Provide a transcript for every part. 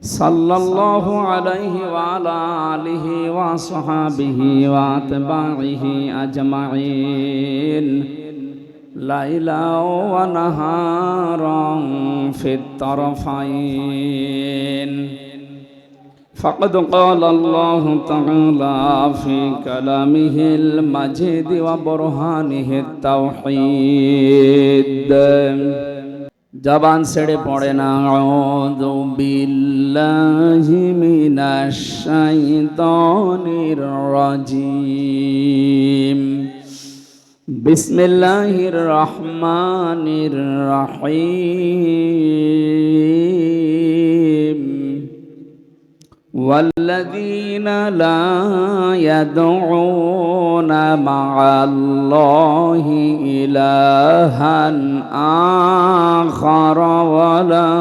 সাল্লাল্লাহু আলাইহি ওয়া আলা আলিহি ওয়া সাহবিহি ওয়া আতবাইহি আজমাইন লাইলা ওয়া নাহারান ফিত তারফাইন فقد قال الله تعالى في كلامه المجيد وبرهانه التوحيد জবান ছেড়ে পড়ে না আউযু বিল্লাহি মিনাশ শাইতানির রাজিম বিসমিল্লাহির রহমানির রহিম والذين لا يدعون مع الله إلها آخر ولا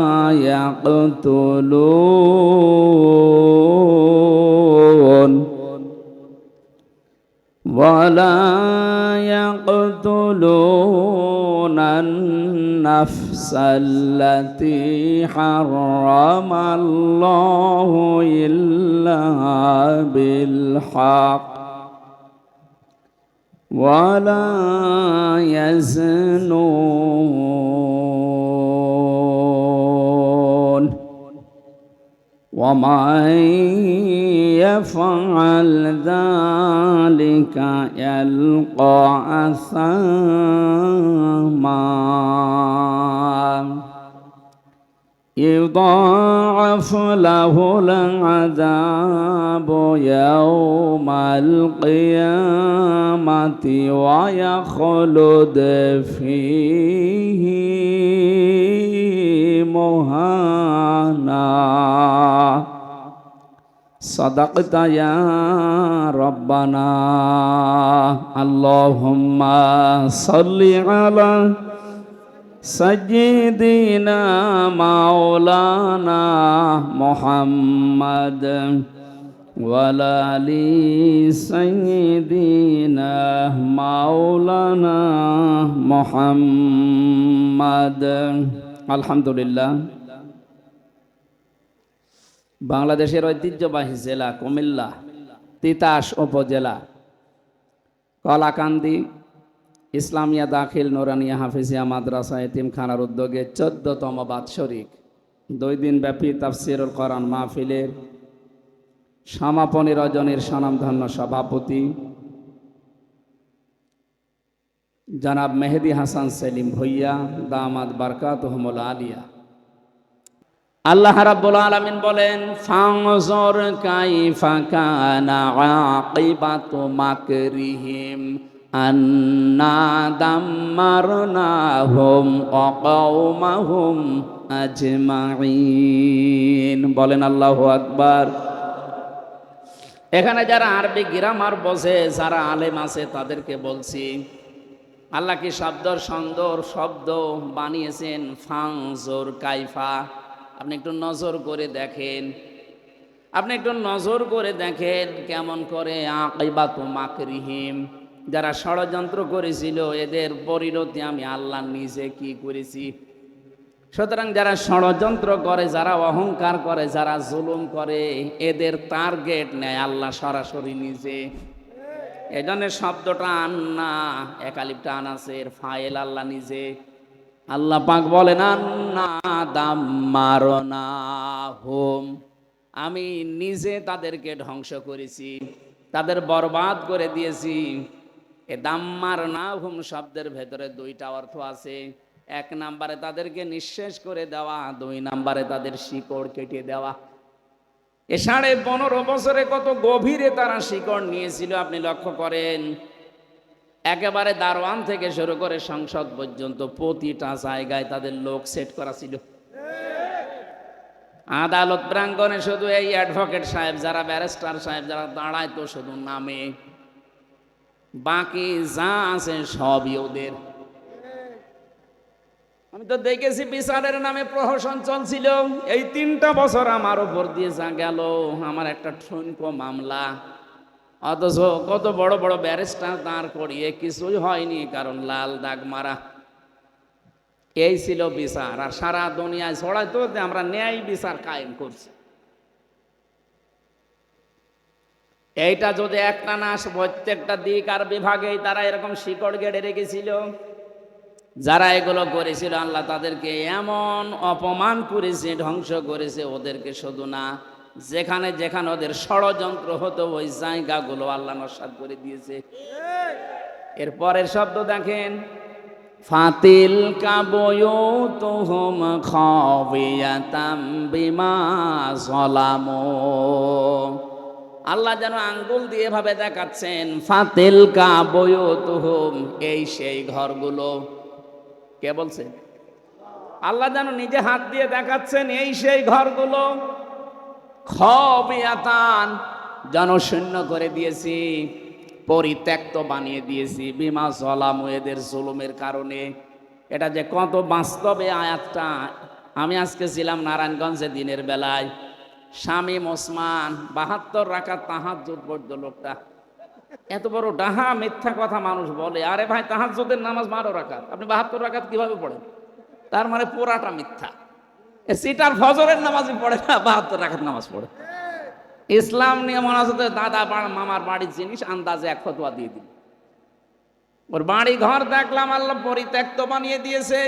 يقتلون النفس التي حرم الله إلا بالحق ولا يزنون ومن يفعل ذلك يلقى أثاما يضاعف له العذاب يوم القيامة ويخلد فيه مهانا صدقت يا ربنا اللهم صل على سيدنا مولانا محمد وعلى آل سيدنا مولانا محمد الحمد لله বাংলাদেশের ঐতিহ্যবাহী জেলা কুমিল্লা তিতাস উপজেলা কলাকান্দি ইসলামিয়া দাখিল নুরানিয়া হাফিজিয়া মাদ্রাসা এতিমখানার উদ্যোগে 14তম বাৎসরিক 2 দিন ব্যাপী তাফসিরুল কোরআন মাহফিলের সমাপনী রজনীর স্বনামধন্য সভাপতি জনাব মেহেদি হাসান সেলিম ভুইয়া দামাত বারকাতুহুমুল আলিয়া। আল্লাহ রাব্বুল আলামিন বলেন ফানজুর কাইফা কানা আকিবাতু মাকরিহিম আন্না দাম্মারনাহুম ওয়া কওমাহুম আজমাইন। বলেন আল্লাহু আকবার। এখানে যারা আরবি গ্রামার বোঝে, যারা আলেম আছে তাদেরকে বলছি, আল্লাহ কি সুন্দর শব্দ বানিয়েছেন। ফানজুর কাইফা, আপনি একটু নজর করে দেখেন, কেমন করে আকিবাতু মাকরিহিম, যারা ষড়যন্ত্র করেছিল এদের পরিণতি আমি আল্লাহ নিজে কি করেছি। সুতরাং যারা ষড়যন্ত্র করে, যারা অহংকার করে, যারা জুলুম করে, এদের টার্গেট নেয় আল্লাহ সরাসরি নিজে। এই জন্য শব্দটা আন্না, একালিপটা আনাসের ফাইল আল্লাহ নিজে। আল্লাহ পাক বলেন আন্না দাম্মারনাহুম, আমি নিজে তাদেরকে ধ্বংস করেছি, তাদের বরবাদ করে দিয়েছি। এ দাম্মারনাহুম শব্দের ভেতরে 2টা অর্থ আছে। 1 নম্বরে তাদেরকে নিঃশেষ করে দেওয়া, 2 নম্বরে তাদের শিকড় কেটে দেওয়া। এ 15.5 বছরে কত গভীরে তারা শিকড় নিয়েছিল আপনি লক্ষ্য করেন। একেবারে দারওয়ান থেকে শুরু করে সংসদ পর্যন্ত প্রতিটা জায়গায় তাদের লোক সেট করা ছিল। আদালত প্রাঙ্গণে শুধু এই অ্যাডভোকেট সাহেব, যারা ব্যারিস্টার সাহেব যারা দাঁড়ায় তো শুধু নামে, বাকি যা আছে সবই ওদের। আমি তো দেখেছি বিচারের নামে প্রহসন চলছিল। এই 3টা বছর আমার উপর দিয়ে যা গেল, আমার একটা ঠুনকো মামলা, অথচ কত বড় বড় ব্যারিস্টার দাঁড় করিয়ে কিছুই হয়নি, কারণ লাল দাগ মারা। এই ছিল বিচার। আর সারা দুনিয়ায় ছড়াইতো যে আমরা ন্যায় বিচার কায়েম করছি। এইটা যদি একটা না আসে, প্রত্যেকটা দিক আর বিভাগেই তারা এরকম শিকড় গেড়ে রেখেছিল। যারা এগুলো করেছিল আল্লাহ তাদেরকে এমন অপমান করেছে, ধ্বংস করেছে। ওদেরকে শুধু না, যেখানে যেখানে ওদের ষড়যন্ত্র হতো ওই জায়গাগুলো আল্লাহ নস্যাৎ করে দিয়েছে। এর পরের শব্দ দেখেন, ফাতিল কাবয়ুতুহুম খাবিয়াতাম বিমা যালামু। আল্লাহ যেন আঙ্গুল দিয়ে এভাবে দেখাচ্ছেন, ফাতিল কাবয়ুতুহুম, এই সেই ঘরগুলো। কে বলছে? আল্লাহ যেন নিজে হাত দিয়ে দেখাচ্ছেন, এই সেই ঘরগুলো খাবিয়াতান, জনশূন্য করে দিয়েছি, পরিত্যক্ত বানিয়ে দিয়েছি, বিমা যালামু, এদের জুলুমের কারণে। এটা যে কত বাস্তবে আয়াতটা। আমি আজকে ছিলাম নারায়ণগঞ্জে দিনের বেলায়, শামীম ওসমান 72 রাকাত তাহাজ্জুদ পড়তো লোকটা। এত বড় ডাহা মিথ্যা কথা মানুষ বলে, আরে ভাই তাহাজ্জুদের নামাজ 12 রাকাত, আপনি 72 রাকাত কিভাবে পড়েন? তার মানে পুরাটা মিথ্যা। সিটার ফজরের নামাজই পড়ে না, 72 রাকাত নামাজ পড়ে। ইসলাম নিয়ে মনে হচ্ছে দাদা মামার বাড়ির জিনিস আন্দাজে এক ফতোয়া দিয়ে দিল। ওর বাড়ি ঘর দেখলাম আল্লাহ পরিত্যক্ত বানিয়ে দিয়েছে।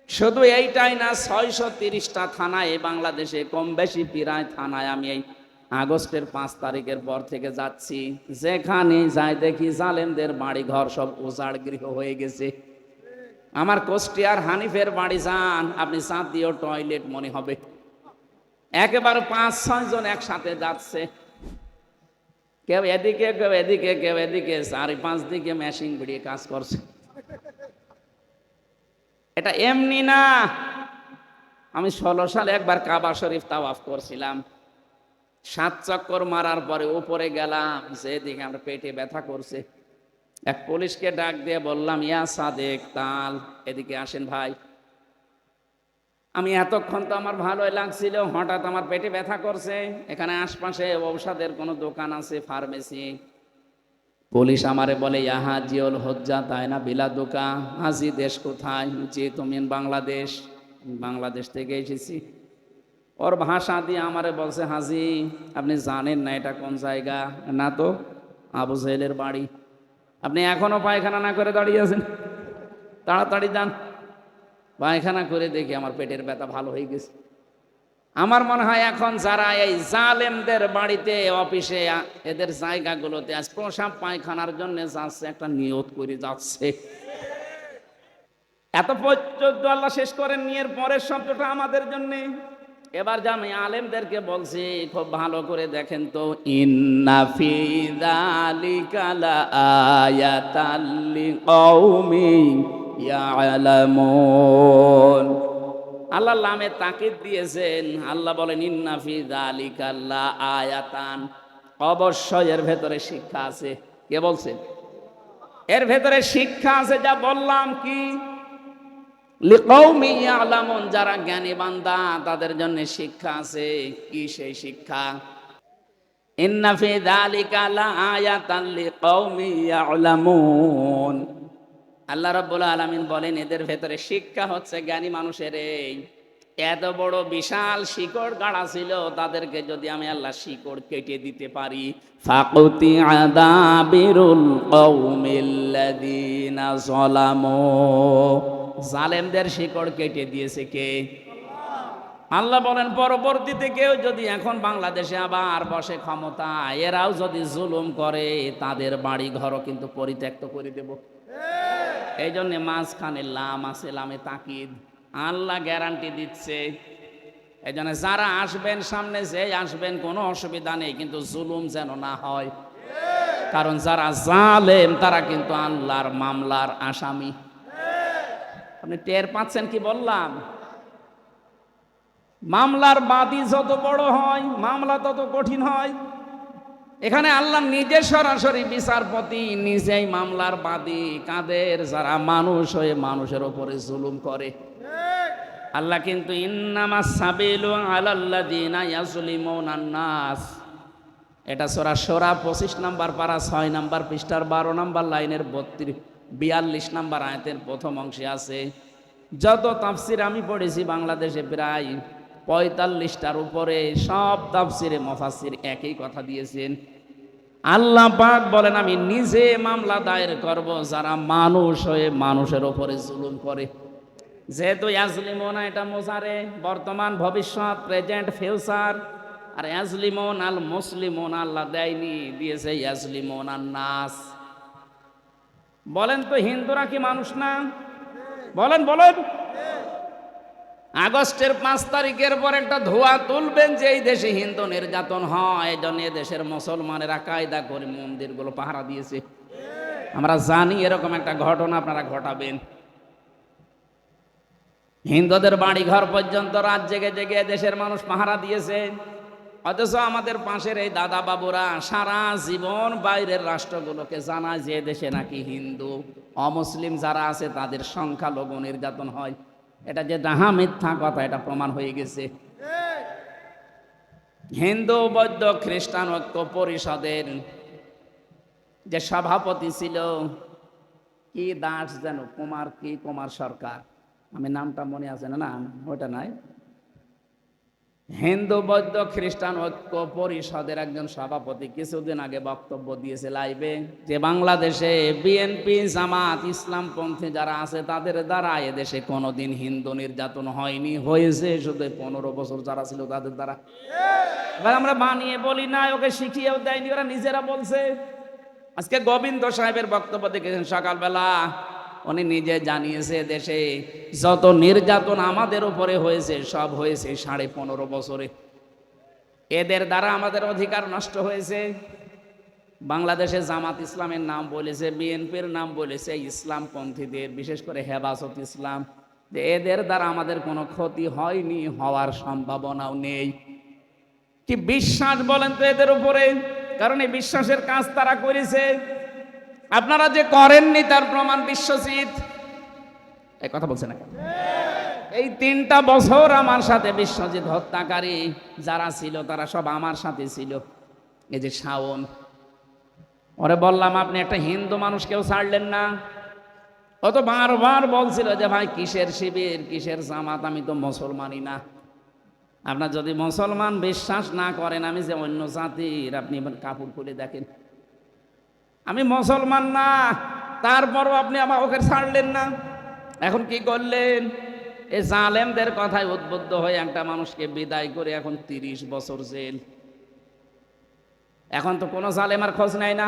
শুধু এইটাই না, 630টা থানায় বাংলাদেশে, কম বেশি প্রায় থানায় আমি এই আগস্টের 5 তারিখের পর থেকে যাচ্ছি, যেখানে যাই দেখি জালেমদের বাড়ি ঘর সব উজাড় গৃহ হয়ে গেছে। আমার কুষ্টিয়ার হানিফের বাড়ি যান আপনি, চাঁদ দিয়েও টয়লেট মনে হবে। একেবারে 5-6 জন একসাথে যাচ্ছে, কেউ এদিকে কেউ এদিকে কেউ এদিকে, 4-5 দিকে মেশিন ভিড়িয়ে কাজ করছে। এটা এমনি না। আমি 16 সালে একবার কাবা শরীফ তাওয়াফ করছিলাম, 7 চক্কর মারার পরে উপরে গেলাম, যেদিকে আমার পেটে ব্যথা করছে। এক পুলিশকে ডাক দিয়ে বললাম, ইয়া সাদেক তাল, এদিকে আসেন ভাই। আমি এতক্ষণ তো আমার ভালোই লাগছিল, হঠাৎ আমার পেটে ব্যথা করছে। এখানে আশপাশে ঔষধের কোনো দোকান আছে, ফার্মেসি? পুলিশ আমারে বলে, ইয়া হাজিউল হজ্জা তাই না বিলা দোকা, হাজি দেশ কোথায়? জি তুমি বাংলাদেশ। বাংলাদেশ থেকে এসেছি। ওর ভাষা দিয়ে আমারে বলছে, হাজি আপনি জানেন না এটা কোন জায়গা? না তো, আবু জাহেলের বাড়ি। আপনি এখনো পায়খানা না করে দাঁড়িয়ে আছেন, তাড়াতাড়ি যান। পায়খানা করে দেখি আমার পেটের ব্যথা ভালো হয়ে গেছে। আমার মনে হয় এখন যারা এই জালেমদের বাড়িতে, অফিসে, এদের জায়গাগুলোতে আজ প্রসাব পায়খানার জন্য যাচ্ছে, একটা নিয়ত করে যাচ্ছে। এত পর্যন্ত আল্লাহ শেষ করেন নিয়ে পরের শব্দটা আমাদের জন্য। এবার আমি আলেমদেরকে বলছি, খুব ভালো করে দেখেন তো, ইন্না ফি যালিকা লাআয়াতাল লিকাউমিন ইয়ালামুন। আল্লাহ লামে তাকিদ দিয়েছেন। আল্লাহ বলেন, ইন্না ফি যালিকা লাআয়াতান, অবশ্যই এর ভেতরে শিক্ষা আছে। কে বলছেন? এর ভেতরে শিক্ষা আছে। যা বললাম কি, লিকাউমি ইয়ালামুন, যারা জ্ঞানী বান্দা তাদের জন্য শিক্ষা আছে। কি সেই শিক্ষা? ইন্না ফি যালিকা লাআয়াতান লিকাউমি ইয়ালামুন। আল্লাহ রাব্বুল আলামিন বলেন, এদের ভেতরে শিক্ষা হচ্ছে জ্ঞানী মানুষের। এই এত বড় বিশাল শিকড় গাড়া ছিল, তাদেরকে যদি আমি আল্লাহ শিকড় কেটে দিতে পারি, ফাকুতি আদাবিরুল কওমিল্লাযিনা যালামু, জালেমদের শিকড় কেটে দিয়েছে কে? আল্লাহ বলেন, পরবর্তীতে কেউ যদি এখন বাংলাদেশে আবার বসে ক্ষমতা, এরাও যদি জুলুম করে, তাদের বাড়ি ঘরও কিন্তু পরিত্যক্ত করে দেব। এই জন্য মাঝখানে লাম আছে, লামে তাকিদ। আল্লাহ গ্যারান্টি দিচ্ছে। এই জন্য যারা আসবেন সামনে, যে আসবেন কোনো অসুবিধা নেই, কিন্তু জুলুম যেন না হয়। কারণ যারা জালেম তারা কিন্তু আল্লাহর মামলার আসামি। আপনি টের পাচ্ছেন কি বললাম? মামলার বাদী যত বড় হয়, মামলা তত কঠিন হয়। এখানে আল্লাহ নিজে সরাসরি বিচারপতি, নিজেই মামলার বাদী। কাদের? যারা মানুষ হয়ে মানুষের উপরে জুলুম করে। আল্লাহ কিন্তু ইন্নামাস সাবিলু আলাল্লাযিনা ইয়াজলিমুনান নাস, এটা সূরা শূরা 25 নম্বর পারা 6 নম্বর পৃষ্ঠার 12 নম্বর লাইনের 42 নম্বর আয়াতের প্রথম অংশে আছে। যত তাফসির আমি পড়েছি বাংলাদেশে, প্রায় 45টার উপরে সব তাফসিরে মুফাসসির একই কথা দিয়েছেন। আল্লাহ পাক বলেন আমি নিজে মামলা দায়ের করব যারা মানুষ হয়ে মানুষের উপরে জুলুম করে। যেহেতু ইয়াজলিমুনা এটা মোজারে, বর্তমান ভবিষ্যৎ প্রেজেন্ট ফিউচার, আর ইয়াজলিমুন আল মুসলিমুন আল্লাহ দেয়নি, দিয়েছে ইয়াজলিমুন আন নাস। বলেন তো হিন্দুরা কি মানুষ না? বলেন বলেন। আগস্টের 5 তারিখের পর একটা ধোয়া তুলবেন যে এই দেশে হিন্দু নির্যাতন হয়, এই জন্য দেশের মুসলমানেরা কায়দা করে মন্দিরগুলো পাহারা দিয়েছে। আমরা জানি এরকম একটা ঘটনা আপনারা ঘটাবেন। হিন্দুদের বাড়ি ঘর পর্যন্ত রাত জেগে জেগে দেশের মানুষ পাহারা দিয়েছে, অথচ আমাদের পাশের এই দাদা বাবুরা সারা জীবন বাইরের রাষ্ট্রগুলোকে জানায় যে দেশে নাকি হিন্দু অমুসলিম যারা আছে তাদের সংখ্যালঘু নির্যাতন হয়। এটা যে ডাহা মিথ্যা কথা, এটা প্রমাণ হয়ে গেছে। হিন্দু বৌদ্ধ খ্রিস্টান ঐক্য পরিষদের যে সভাপতি ছিল কি দাস যেন, কুমার সরকার, আমি নামটা মনে আছে না, ওটা নাই। হিন্দু বৌদ্ধ খ্রিস্টান ঐক্য পরিষদের একজন সভাপতি কিছুদিন আগে বক্তব্য দিয়েছে লাইভে যে বাংলাদেশে বিএনপি জামাত ইসলামপন্থী যারা আছে তাদের দ্বারা এদেশে কোনোদিন হিন্দু নির্যাতন হয়নি, হয়েছে শুধু 15 বছর যারা ছিল তাদের দ্বারা। এবার আমরা বানিয়ে বলি না, ওকে শিখিয়েও দেয়নি, ওরা নিজেরা বলছে। আজকে গোবিন্দ সাহেবের বক্তব্য দেখেছেন সকালবেলা, উনি নিজে জানিয়েছে দেশে যত নির্যাতন আমাদের উপরে হয়েছে সব হয়েছে 15.5 বছরে। এদের দ্বারা আমাদের অধিকার নষ্ট হয়েছে। বাংলাদেশে জামাত ইসলামের নাম বলেছে, বিএনপির নাম বলেছে, ইসলামপন্থীদের বিশেষ করে হেফাজত ইসলাম, যে এদের দ্বারা আমাদের কোনো ক্ষতি হয়নি, হওয়ার সম্ভাবনাও নেই। কি বিশ্বাস বলেন তো এদের উপরে? কারণ এই বিশ্বাসের কাজ তারা করেছে। আপনারা যে করেননি তার প্রমাণ বিশ্বজিৎ এই কথা বলছে না। এই 3টা বছর আমার সাথে বিশ্বজিৎ হত্যাকারী যারা ছিল তারা সব আমার সাথে ছিল। এই যে শাওন, ওরে বললাম আপনি একটা হিন্দু মানুষকেও ছাড়লেন না। ও তো বারবার বলছিল যে ভাই কিসের শিবির কিসের জামাত, আমি তো মুসলমানই না। আপনার যদি মুসলমান বিশ্বাস না করেন আমি যে অন্য জাতির, আপনি কাপড় খুলে দেখেন, আমি মুসলমান না, তারপরও আপনি ওকে ছাড়লেন না। এখন কি করলেন? এই জালেমদের কথায় উদ্বুদ্ধ হয়ে একটা মানুষকে বিদায় করে এখন 30 বছর জেল। এখন তো কোনো জালেম আর খোঁজ নেয় না,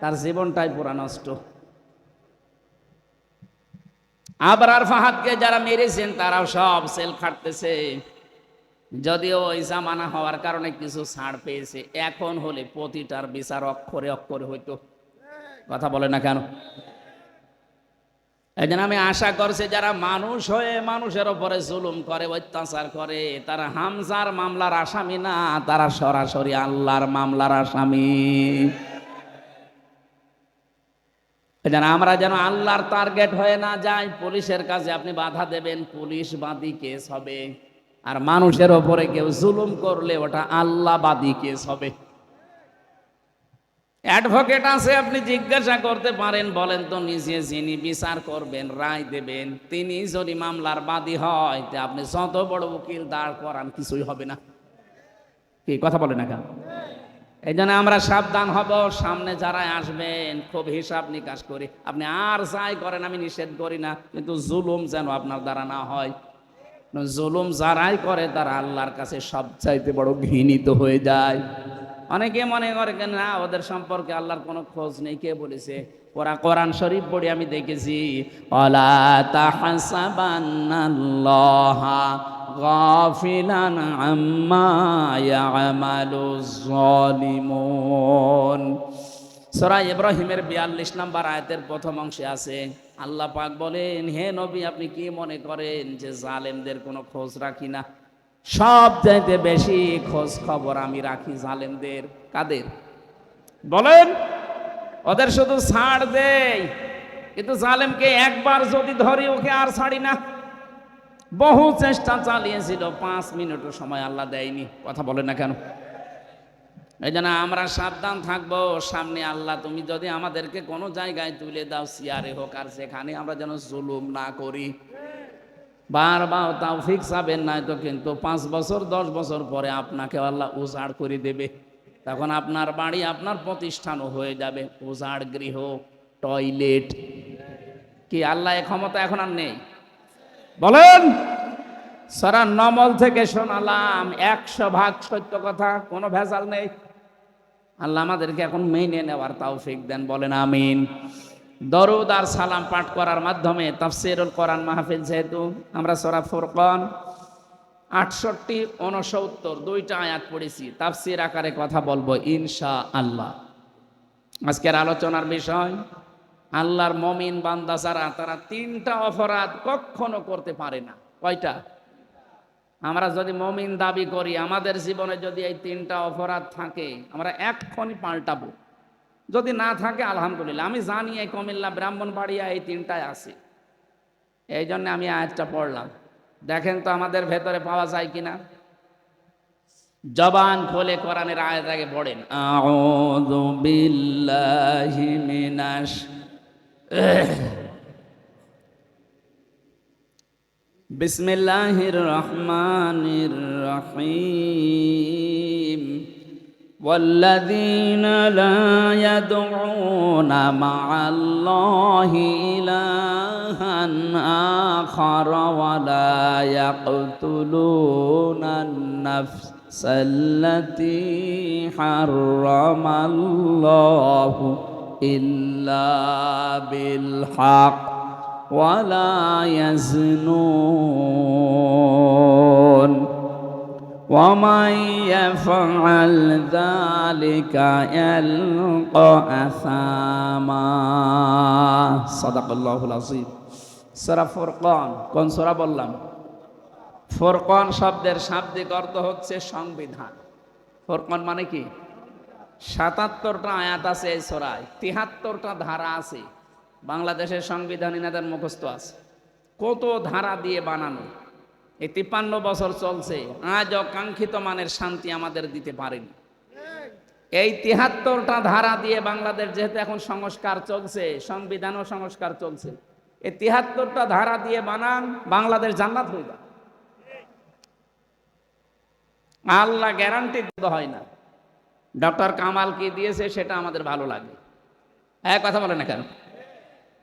তার জীবনটাই পুরা নষ্ট। আবরার ফাহাদকে যারা মেরেছেন তারাও সব সেল খাটতেছে, যদিও ওই জামানা হওয়ার কারণে কিছু ছাড় পেয়েছে। এখন হলে প্রতিটার বিচার অক্ষরে অক্ষরে হইতো। কথা বলে না কেন? এই জন্য আমি আশা করছি যারা মানুষ হয়ে মানুষের উপরে জুলুম করে, অত্যাচার করে, তারা হামজার মামলার আসামি না, তারা সরাসরি আল্লাহর মামলার আসামি। এই জন্য আমরা যেন আল্লাহর টার্গেট হয়ে না যাই। পুলিশের কাছে আপনি বাধা দেবেন, পুলিশ বাদী কেস হবে, আর মানুষের ওপরে কেউ জুলুম করলে ওটা আল্লাহ বাদী কেস হবে। অ্যাডভোকেট আছে, আপনি জিজ্ঞাসা করতে পারেন, বলেন তো নিজে যিনি বিচার করবেন রায় দেবেন তিনি যদি মামলার বাদী হয় তে আপনি যত বড় উকিল দাঁড় করান কিছুই হবে না। কি কথা বলে না কেন? এই জন্য আমরা সাবধান হব, সামনে যারা আসবেন খুব হিসাব নিকাশ করি। আপনি আর যাই করেন আমি নিষেধ করি না, কিন্তু জুলুম যেন আপনার দ্বারা না হয়। জুলুম যারাই করে তারা আল্লাহর কাছে সবচাইতে বড় ঘৃণিত হয়ে যায়। অনেকে মনে করে না ওদের সম্পর্কে আল্লাহর কোনো খোঁজ নেই। কে বলেছে? ওরা কোরআন শরীফ পড়ে আমি দেখেছি, ওয়ালা তাহসাবান্নাল্লাহা গাফিলান আম্মা ইয়ামালুজ জালিমুন। সূরা ইব্রাহিমের 42 নম্বর আয়াতের প্রথম অংশে আছে, আল্লাহ পাক বলেন, হে নবী আপনি কি মনে করেন যে জালেমদের কোনো খোঁজ রাখি না? সব চাইতে বেশি খোঁজ খবর আমি রাখি জালেমদের। কাদের বলেন? ওদের শুধু ছাড় দেই, কিন্তু জালেমকে একবার যদি ধরি ওকে আর ছাড়ি না। বহু চেষ্টা চালিয়েছিল, 5 মিনিটও সময় আল্লাহ দেয়নি। কথা বলে না কেন? এই জন্য আমরা সাবধান থাকবো। সামনে আল্লাহ তুমি যদি আমাদেরকে কোনো জায়গায় তুলে দাও, চেয়ারে হোক আর সেখানে, আমরা যেন জুলুম না করি। বারবার তৌফিক চাবেন, নাই তো কিন্তু 5 বছর 10 বছর পরে আপনাকে আল্লাহ উজাড় করে দেবে। তখন আপনার বাড়ি আপনার প্রতিষ্ঠানও হয়ে যাবে উজাড় গৃহ, টয়লেট। কি আল্লাহ এ ক্ষমতা এখন আর নেই? বলেন। সূরা নমল থেকে শোনালাম, 100% সত্য কথা, কোনো ভেজাল নেই। আল্লাহ আমাদেরকে এখন মেনে নেওয়ার তৌফিক দেন, বলেন আমিন। দরুদ আর সালাম পাঠ করার মাধ্যমে তাফসীরুল কোরআন মাহফিল, যেহেতু আমরা সূরা ফুরকান 68, 69 দুইটা আয়াত পড়েছি, তাফসীর আকারে কথা বলবো ইনশাআল্লাহ। আজকের আলোচনার বিষয়, আল্লাহর মুমিন বান্দা যারা, তারা 3টা অপরাধ কখনো করতে পারে না। কয়টা? আমরা যদি মুমিন দাবি করি, আমাদের জীবনে যদি এই 3টা অপরাধ থাকে, আমরা এক্ষুনি পাল্টাবো। যদি না থাকে আলহামদুলিল্লাহ। আমি জানি এই কুমিল্লা ব্রাহ্মণবাড়িয়া এই 3টায় আছে, এই জন্য আমি আয়াতটা পড়লাম। দেখেন তো আমাদের ভেতরে পাওয়া যায় কিনা। জবান খুলে কোরআনের আয়াত আগে পড়েন। আউযু বিল্লাহি মিনাশ বিসমিল্লাহির রহমানির রহিম। والذين لا يدعون مع الله إلها آخر ولا يقتلون النفس التي حرم الله إلا بالحق ولا يزنون ومن يفعل ذلك يلقى أثاما صدق الله العظيم। সূরা ফুরকান, কোন সূরা বললাম? ফুরকান শব্দের শাব্দিক অর্থ হচ্ছে সংবিধান। ফুরকান মানে কি? 77টা আয়াত আছে এই সূরায়, 73টা ধারা আছে। বাংলাদেশের সংবিধান ইনাদের মুখস্থ আছে। কত ধারা দিয়ে বানানো, এই 53 বছর চলছে, আজ অকাঙ্ক্ষিত মানের শান্তি আমাদের দিতে পারেনি। এই 73টা ধারা দিয়ে বাংলাদেশ, যেহেতু এখন সংস্কার চলছে, সংবিধানও সংস্কার চলছে, এই 73টা ধারা দিয়ে বানান, বাংলাদেশ জান্নাত হয়ে যাবে। আল্লাহ গ্যারান্টি দিতে হয় না। ডক্টর কামাল কি দিয়েছে সেটা আমাদের ভালো লাগে, এক কথা বলে না কেন?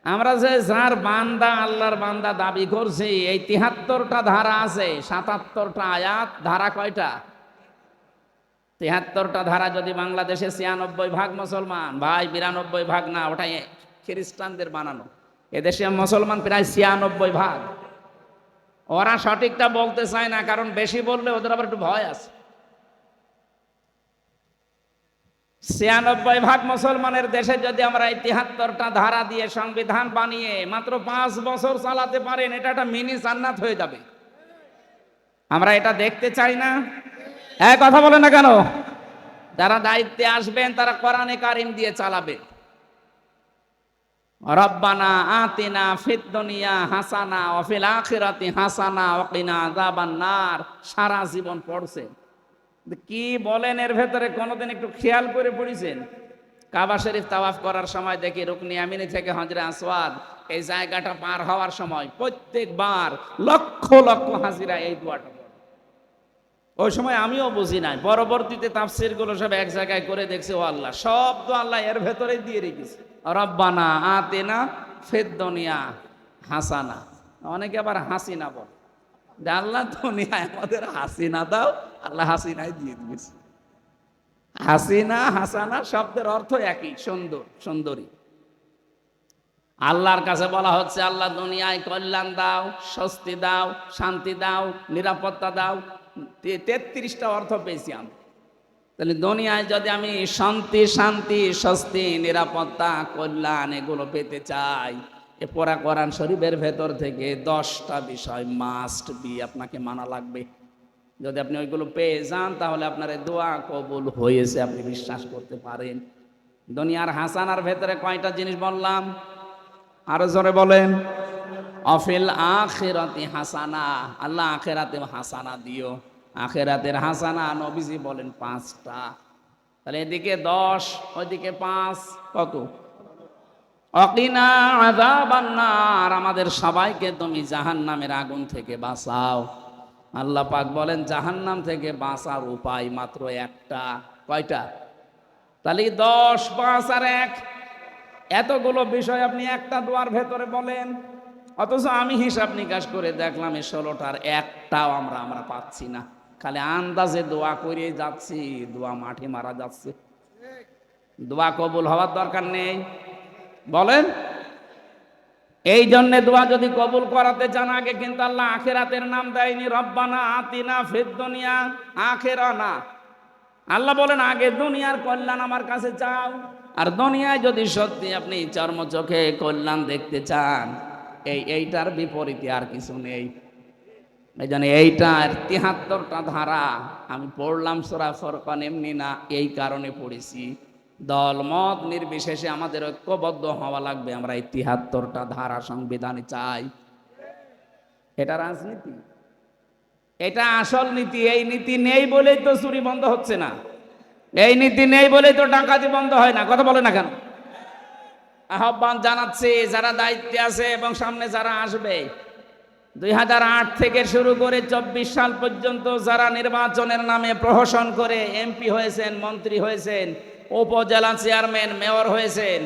আমরা যে যার বান্দা, আল্লাহর বান্দা দাবি করছি, এই 73টা ধারা আছে, 77টা আয়াত। ধারা কয়টা? 73টা ধারা। যদি বাংলাদেশে 96% মুসলমান, ভাই 92% না, ওটাই খ্রিস্টানদের বানানো। এদেশে মুসলমান প্রায় 96%। ওরা সঠিকটা বলতে চায় না, কারণ বেশি বললে ওদের আবার একটু ভয় আছে। 96% মুসলমানের দেশে যদি আমরা এই 73টা ধারা দিয়ে সংবিধান বানিয়ে মাত্র 5 বছর চালাতে পারেন, এটা একটা মিনি জান্নাত হয়ে যাবে। আমরা এটা দেখতে চাই না? এক কথা বলে না কেন? যারা দায়িত্বে আসবেন তারা কোরআনে কারিম দিয়ে চালাবে। রব্বানা আতিনা ফিদ দুনিয়া হাসানা ওয়া ফিল আখিরাতি হাসানা ওয়া কিনা আযাবান নার। সারা জীবন পড়ছে, কি বলেন এর ভেতরে কোনোদিন একটু খেয়াল করে পড়েছেন? কাবা শরীফ তাওয়াফ করার সময় দেখি রুকনি আমিনি থেকে হজরে আসওয়াদ, এই জায়গাটা পার হওয়ার সময় প্রত্যেকবার লক্ষ লক্ষ হাজিরা এই দোয়াটা পড়ে। ওই সময় আমিও বুঝি নাই, পরবর্তীতে তাফসীর গুলো সব এক জায়গায় করে দেখছি, ও আল্লাহ, সব তো আল্লাহ এর ভেতরে দিয়ে রেখেছে। রব্বানা আতিনা ফিদ দুনিয়া হাসানা। অনেকে আবার হাসিনা বলে, আল্লাহ দুনিয়ায় আমাদের হাসিনা দাও, আল্লাহ হাসিনাই দিয়ে দিয়েছে। হাসিনা হাসানা শব্দের অর্থ একই, সুন্দর, সুন্দরী। আল্লাহর কাছে বলা হচ্ছে, আল্লাহ দুনিয়ায় কল্যাণ দাও, স্বস্তি দাও, শান্তি দাও, নিরাপত্তা দাও। 33টা অর্থ পেয়েছি আমি। তাহলে দুনিয়ায় যদি আমি শান্তি, শান্তি, স্বস্তি, নিরাপত্তা, কল্যাণ এগুলো পেতে চাই, এ পড়া কোরআন শরীফের ভেতর থেকে 10টা বিষয় মাস্ট বি আপনাকে মানা লাগবে। যদি আপনি ওইগুলো পেয়ে যান, তাহলে আপনার দোয়া কবুল হয়েছে, আপনি বিশ্বাস করতে পারেন। দুনিয়ার হাসানার ভেতরে কয়টা জিনিস বললাম? আরো জোরে বলেন। অফিল আখিরাতি হাসানা, আল্লাহ আখিরাতে হাসানা দিও। আখিরাতের হাসানা নবীজি বলেন 5টা। তাহলে এদিকে 10, ওইদিকে 5, কত? অকিনা আযাবান নার, আমাদের সবাইকে তুমি জাহান্নামের আগুন থেকে বাঁচাও। আল্লাহ পাক বলেন জাহান্নাম থেকে বাঁচার উপায় মাত্র একটা। কয়টা? তাহলে 10, 5 আর 1, এতগুলো বিষয় আপনি একটা দোয়ার ভেতরে বলেন, অথচ আমি হিসাব নিকাশ করে দেখলাম এই 16টার একটাও আমরা পাচ্ছি না। খালি আন্দাজে দোয়া করে যাচ্ছি, দোয়া মাঠে মারা যাচ্ছে। দোয়া কবুল হওয়ার দরকার নেই, বলেন। এই জন্যে দোয়া যদি কবুল করাতে চান, আগে কিন্তু আল্লাহ আখিরাতের নাম দেয়নি, রব্বানা আতিনা ফিদ দুনিয়া আখিরা না। আল্লাহ বলেন আগে দুনিয়ার কল্যাণ আমার কাছে চাও। আর দুনিয়ায় যদি সত্যি আপনি চর্মচোখে কল্যাণ দেখতে চান, এইটার বিপরীতে আর কিছু নেই। এই জন্য এইটার 73টা ধারা আমি পড়লাম সূরা ফুরকান, এমনি না, এই কারণে পড়েছি। দল মত নির্বিশেষে আমাদের ঐক্যবদ্ধ হওয়া লাগবে। আমরা এই 73টা ধারা সংবিধানে চাই। এটা রাজনীতি, এটা আসল নীতি। এই নীতি নেই বলেই তো চুরি বন্ধ হচ্ছে না, এই নীতি নেই বলেই তো ডাকাতি বন্ধ হয় না। কথা বলে না কেন? আহ্বান জানাচ্ছি যারা দায়িত্বে আছে এবং সামনে যারা আসবে, 2008 থেকে শুরু করে 24 সাল পর্যন্ত যারা নির্বাচনের নামে প্রহসন করে এমপি হয়েছেন, মন্ত্রী হয়েছেন, উপজেলা চেয়ারম্যান, মেয়র হয়েছেন,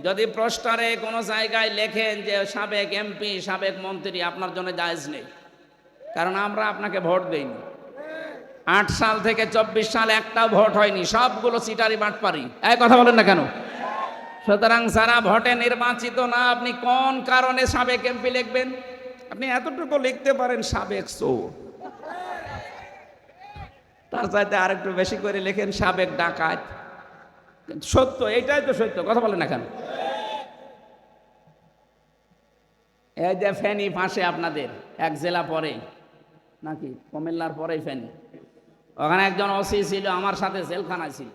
যদি পোস্টারে কোনো জায়গায় লেখেন যে সাবেক এমপি, সাবেক মন্ত্রী, আপনার জন্য জায়েজ নেই, কারণ আমরা আপনাকে ভোট দেইনি। 8 সাল থেকে 24 সাল একটাও ভোট হয়নি, সবগুলো চিটারি বাটপারি। এই কথা বলেন না কেন? সুতরাং যারা ভোটে নির্বাচিত না, আপনি কোন কারণে সাবেক এমপি লিখবেন? আপনি এতটুকু লিখতে পারেন সাবেক চোর, তার চাইতে আরেকটু বেশি করে লেখেন সাবেক ডাকাত। সত্য, এইটাই তো সত্য। কথা বলেন না কেন? এই যে ফেনী পাশে আপনাদের এক জেলা পরে নাকি কুমিল্লার পরেই ফেনী, ওখানে একজন ওসি ছিল, আমার সাথে জেলখানায় ছিল।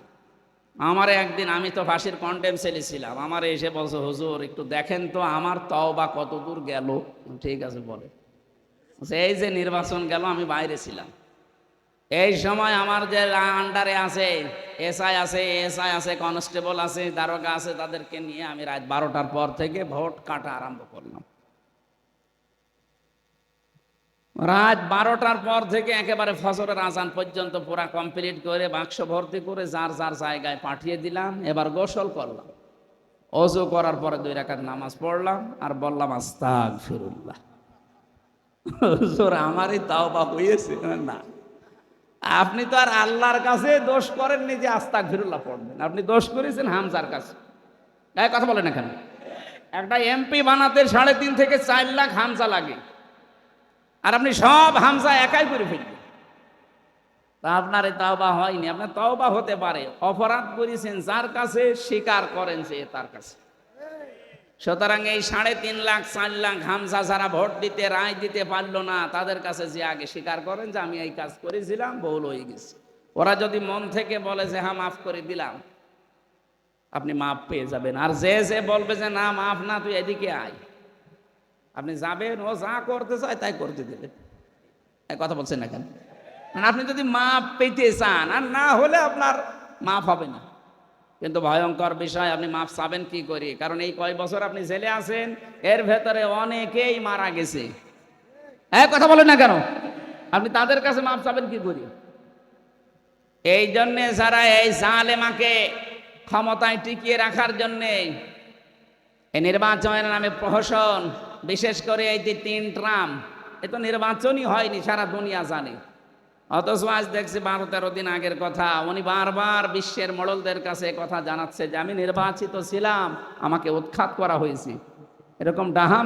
আমারে একদিন, আমি তো ফাঁসির কন্টেম সেলে ছিলাম, আমারে এসে বলছে হুজুর একটু দেখেন তো আমার তওবা কত দূর গেল। ঠিক আছে বলে। এই যে নির্বাচন গেল, আমি বাইরে ছিলাম, এই সময় আমার যে আন্ডারে আছে এসআই আছে, কনস্টেবল আছে, দারোগা আছে, তাদেরকে নিয়ে আমি রাত 12টার পর থেকে ভোট কাটা আরম্ভ করলাম। রাত 12টার পর থেকে একেবারে ফজরের আজান পর্যন্ত পুরা কমপ্লিট করে বাক্স ভর্তি করে যার যার জায়গায় পাঠিয়ে দিলাম। এবার গোসল করলাম, ওযু করার পরে 2 রাকাত নামাজ পড়লাম আর বললাম আস্তাগফিরুল্লাহ। হুজুর আমারই তাওবা হয়েছে না। আপনি তো আর আল্লাহর কাছে দোষ করেননি যে আস্তাগফিরুল্লাহ পড়বেন, আপনি দোষ করেছেন হামজার কাছে। তাই কথা বলেন এখানে, একটা এমপি বানাতে 3.5 থেকে 4 লাখ হামজা লাগে, আর আপনি সব হামজা একাই করে ফেলবেন। তা আপনার এই তাওবা হয়নি। আপনার তাওবা হতে পারে, অপরাধ করেছেন যার কাছে, স্বীকার করেন সে তার কাছে। সুতরাং এই 3.5 লাখ 4 লাখ হামজা যারা ভোট দিতে রায় দিতে পারলো না, তাদের কাছে যে আগে স্বীকার করেন যে আমি এই কাজ করেছিলাম, ভুল হয়ে গেছে। ওরা যদি মন থেকে বলে যে হ্যাঁ মাফ করে দিলাম, আপনি মাফ পেয়ে যাবেন। আর যে বলবে যে না মাফ না, তুই এদিকে আয়, আপনি যাবেন, ও যা করতে চায় তাই করতে দেবেন। এই কথা বলছেন না কেন? আপনি যদি মাফ পেতে চান, আর না হলে আপনার মাফ হবে না। কিন্তু ভয়ঙ্কর বিষয়, আপনি মাফ চাবেন কি করে? কারণ এই কয় বছর আপনি জেলে আছেন, এর ভেতরে অনেকেই মারা গেছে। এক কথা বলেন না কেন? আপনি তাদের কাছে মাফ চাবেন কি করে? এই জন্যে যারা এই জালেমাকে ক্ষমতায় টিকিয়ে রাখার জন্যে এই নির্বাচনের নামে প্রহসন, বিশেষ করে এই যে 3 ট্রাম, এ তো নির্বাচনই হয়নি, সারা দুনিয়া জানে। অথচ আজ দেখছি 12-13 দিন আগের কথা, উনি বারবার বিশ্বের মোড়লদের কাছে কথা জানাচ্ছে যে আমি নির্বাচিত ছিলাম, আমাকে উৎখাত করা হয়েছে। এরকম ডাহা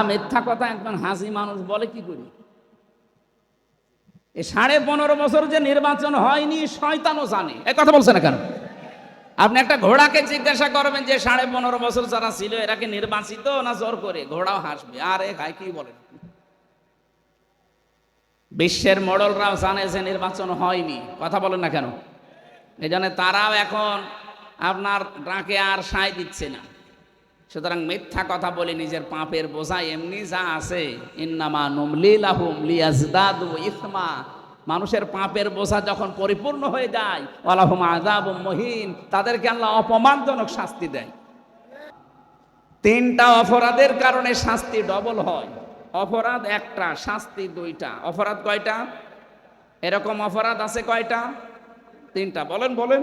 মিথ্যা কথা একজন হাসি মানুষ বলে কি করি? এই 15.5 বছর যে নির্বাচন হয়নি, শয়তানও জানে। এই কথা বলছে না কেন? আপনি একটা ঘোড়াকে জিজ্ঞাসা করবেন যে 15.5 বছর যারা ছিল এরা কি নির্বাচিত না জোর করে, ঘোড়াও হাসবে। আরে ভাই কি বলেন? বিশ্বের মোড়লরাও জানে যে নির্বাচন হয়নি। কথা বলেন না কেন? এই জন্য তারাও এখন আপনার ডাকে আর সায় দিচ্ছে না। সুতরাং মিথ্যা কথা বলে নিজের পাপের বোঝা এমনি যা আছে, ইন্নামা নুমলি লাহুম লিয়াজদাদু ইসমা, মানুষের পাপের বোঝা যখন পরিপূর্ণ হয়ে যায়, ওয়ালাহুম আযাবুম মুহিন, তাদেরকে আল্লাহ অপমানজনক শাস্তি দেয়। তিনটা অপরাধের কারণে শাস্তি ডবল হয়। অপরাধ একটা, শাস্তি দুইটা। অপরাধ কয়টা? এরকম অপরাধ আছে কয়টা? তিনটা। বলেন বলেন।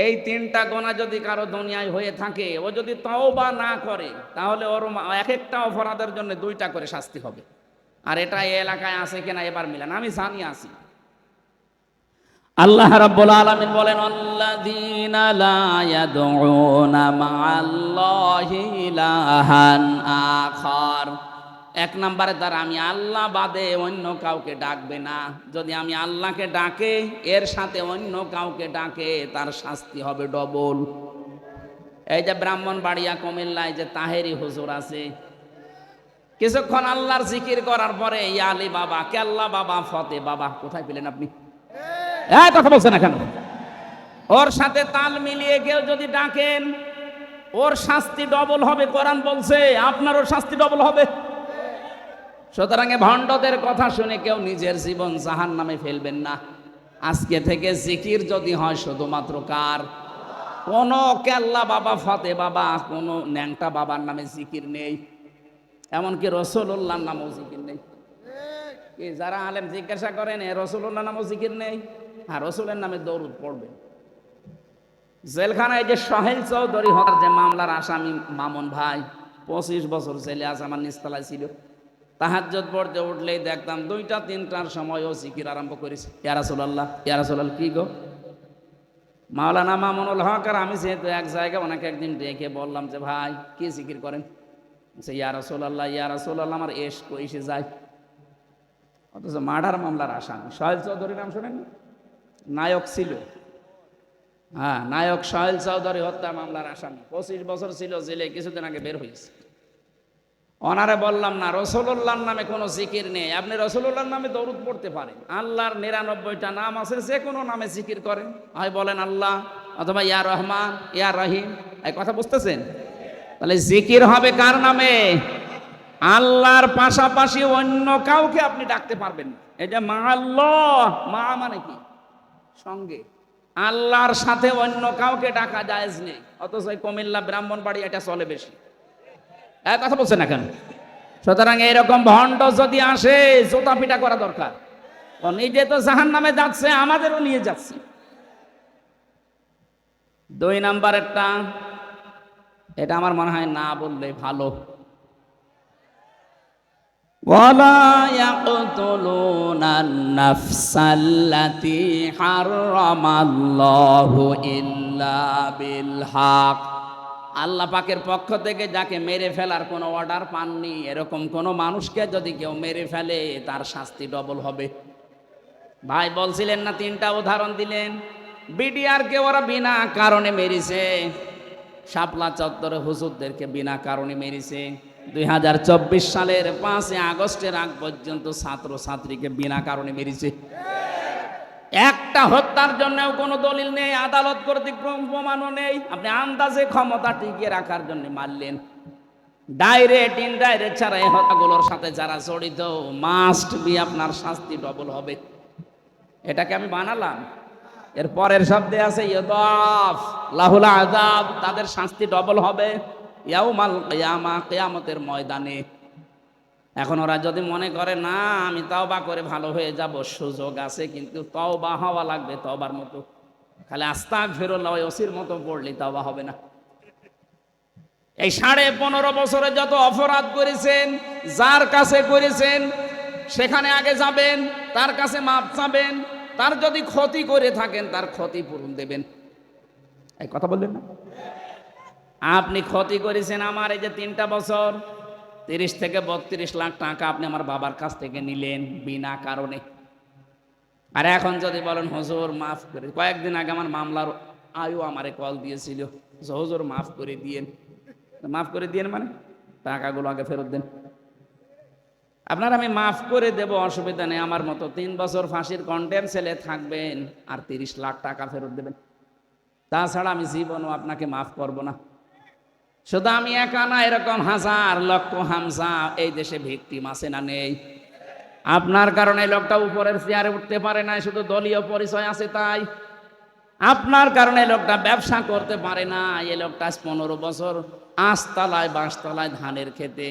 এই তিনটা গোনা যদি কারো দুনিয়ায় হয়ে থাকে, ও যদি তওবা না করে, তাহলে ওর এক একটা অপরাধের জন্য দুইটা করে শাস্তি হবে। আর এটা এই এলাকায় আছে কিনা এবার মিলান, আমি জানি আছি। আল্লাহ রাব্বুল আলামিন বলেন, আল্লাযীনা লা ইয়াদউনা মা'আল্লাহি ইলাহান আখার। এক নম্বরে তারা আমি আল্লাহ বাদে অন্য কাউকে ডাকবে না। যদি আমি আল্লাহকে ডাকে, এর সাথে অন্য কাউকে ডাকে, তার শাস্তি হবে ডবল। এই যে ব্রাহ্মণবাড়িয়া কুমিল্লায় যে তাহেরি হুজুর আছে, কিছুক্ষণ আল্লাহর জিকির করার পরে ইয়ালি বাবা, কেল্লা বাবা, ফতে বাবা, কোথায় পেলেন আপনি? কথা বলছেন না কেন? ওর সাথে তাল মিলিয়ে কেউ যদি ডাকেন, ওর শাস্তি ডবল হবে। কোরআন বলছে আপনারও শাস্তি ডবল হবে। সুতরাং ভণ্ডদের কথা শুনে কেউ নিজের জীবন জাহান্নামে ফেলবেন না। আজকে থেকে জিকির যদি হয় শুধুমাত্র কার? কোন কেল্লা বাবা, ফতে বাবা, কোন ন্যাংটা বাবার নামে জিকির নেই। এমনকি রাসূলুল্লাহর নামেও জিকির নেই। কি যারা আলেম জিজ্ঞাসা করেন রাসূলুল্লাহর নামেও জিকির নেই? আর রাসূলের নামে দরুদ পড়বেন। জেলখানায় যে সোহেল চৌধুরী হত্যার যে মামলার আসামি মামুন ভাই, 25 বছর জেলে আছে, আমার নিচতলায় ছিল। তাহাজ্জুদ পড়তে উঠলেই দেখতাম 2টা 3টার সময় ও জিকির আরম্ভ করেছে, ইয়া রাসূলুল্লাহ, ইয়া রাসূলুল্লাহ। কি গো মাওলানা মামুনুল হক আর আমি যেহেতু এক জায়গায়, ওনাকে একদিন ডেকে বললাম যে ভাই কি জিকির করেন? সে ইয়া রাসূলুল্লাহ, ইয়া রাসূলুল্লাহ, আমার এশক এসে যায়। অথচ মার্ডার মামলার আসামি সোহেল চৌধুরীর নাম শোনেন? নায়ক ছিল, হ্যাঁ নায়ক সোহেল চৌধুরী হত্যা মামলার আসামি, 25 বছর ছিল জেলে, কিছুদিন আগে বের হয়েছে। ওনারে বললাম না, রাসূলুল্লাহর নামে কোনো জিকির নেই, আপনি রাসূলুল্লাহর নামে দরুদ পড়তে পারেন। আল্লাহর 99টা নাম আছে, যে কোনো নামে জিকির করেন, হয় বলেন আল্লাহ অথবা ইয়া রহমান, ইয়া রহিম। এই কথা বুঝতেছেন? তাহলে জিকির হবে কার নামে? আল্লাহর পাশাপাশি অন্য কাউকে আপনি ডাকতে পারবেন না। এই যে মা আল্লাহ, মা মানে কি? সঙ্গে। আল্লাহর সাথে অন্য কাউকে ডাকা জায়েজ নেই। অথচ কুমিল্লা ব্রাহ্মণবাড়ি এটা চলে বেশি। কথা বলছে না কেন? সুতরাং এইরকম ভণ্ড যদি আসে, জোতা পিটা করা দরকার। ও নিজে তো জাহান্নামে যাচ্ছে, আমাদেরও নিয়ে যাচ্ছে। 2 নাম্বারেরটা, এটা আমার মনে হয় না বললে ভালো। ওয়ালা ইয়াকতুলুনান নাফসাল্লাতী হারামাল্লাহু ইল্লা বিল হক। আল্লাহ পাকের পক্ষ থেকে যাকে মেরে ফেলার কোনো অর্ডার পাননি, এরকম কোনো মানুষকে যদি কেউ মেরে ফেলে, তার শাস্তি ডবল হবে। ভাই বলছিলেন না, 3টা উদাহরণ দিলেন। বিডিআরকে ওরা বিনা কারণে মেরেছে, শাপলা চত্বরে হুজুরদেরকে বিনা কারণে মেরেছে। 2024 সালের 5 আগস্টের আগ পর্যন্ত ছাত্র ছাত্রীকে বিনা কারণে মেরেছে। একটা হত্যার জন্যও কোনো দলিল নেই, আদালত কর্তৃক প্রমাণও নেই। আপনি আন্দাজে ক্ষমতা টিকিয়ে রাখার জন্য মারলেন। ডাইরেক্ট ইনডাইরেক্ট ছাড়া এই হত্যাগুলোর সাথে যারা জড়িত, মাস্ট বি আপনার শাস্তি ডবল হবে। এটাকে আমি বানালাম। এর পরের শব্দে আছে ইয়দাফ লাহুল আযাব, তাদের শাস্তি ডবল হবে ইয়াউমাল কিয়ামা, কিয়ামতের ময়দানে। এখন ওরা যদি মনে করে না আমি তওবা করে ভালো হয়ে যাব, সুযোগ আছে, কিন্তু তওবা হওয়া লাগবে তওবার মতো। খালি আস্তাগফিরুল্লাহ ওই ওসির মতো পড়লে তওবা হবে না। এই 15.5 বছরে যত অপরাধ করেছেন, যার কাছে করেছেন সেখানে আগে যাবেন, তার কাছে মাপ চাবেন, তার যদি ক্ষতি করে থাকেন তার ক্ষতিপূরণ দেবেন। এই কথা বললেন না? আপনি ক্ষতি করেছেন আমার এই যে 3টা বছর, 30 থেকে 32 লাখ টাকা আপনি আমার বাবার কাছ থেকে নিলেন বিনা কারণে। আর এখন যদি বলেন হুজুর মাফ করে, কয়েকদিন আগে আমার মামলার আয়ু আমারে কল দিয়েছিল, হুজুর মাফ করে দিয়েন। মাফ করে দিয়েন মানে টাকাগুলো আগে ফেরত দেন। আপনার আমি মাফ করে দেব, অসুবিধা নেই। আমার মতো 3 বছর ফাঁসির কন্ডেম সেলে থাকবেন আর 30 লাখ টাকা ফেরত দেবেন। তাছাড়া আমি জীবনও আপনাকে মাফ করব না। শুধু আমি একা না, এরকম হাজার লক্ষ হামজা এই দেশে ভিকটিম আছে না নেই? আপনার কারণে লোকটা উপরের চেয়ারে উঠতে পারে না, শুধু দলীয় পরিচয় আছে তাই। আপনার কারণে লোকটা ব্যবসা করতে পারে না, এই লোকটা 15 বছর আঁশতলায় বাঁশতলায় ধানের খেতে।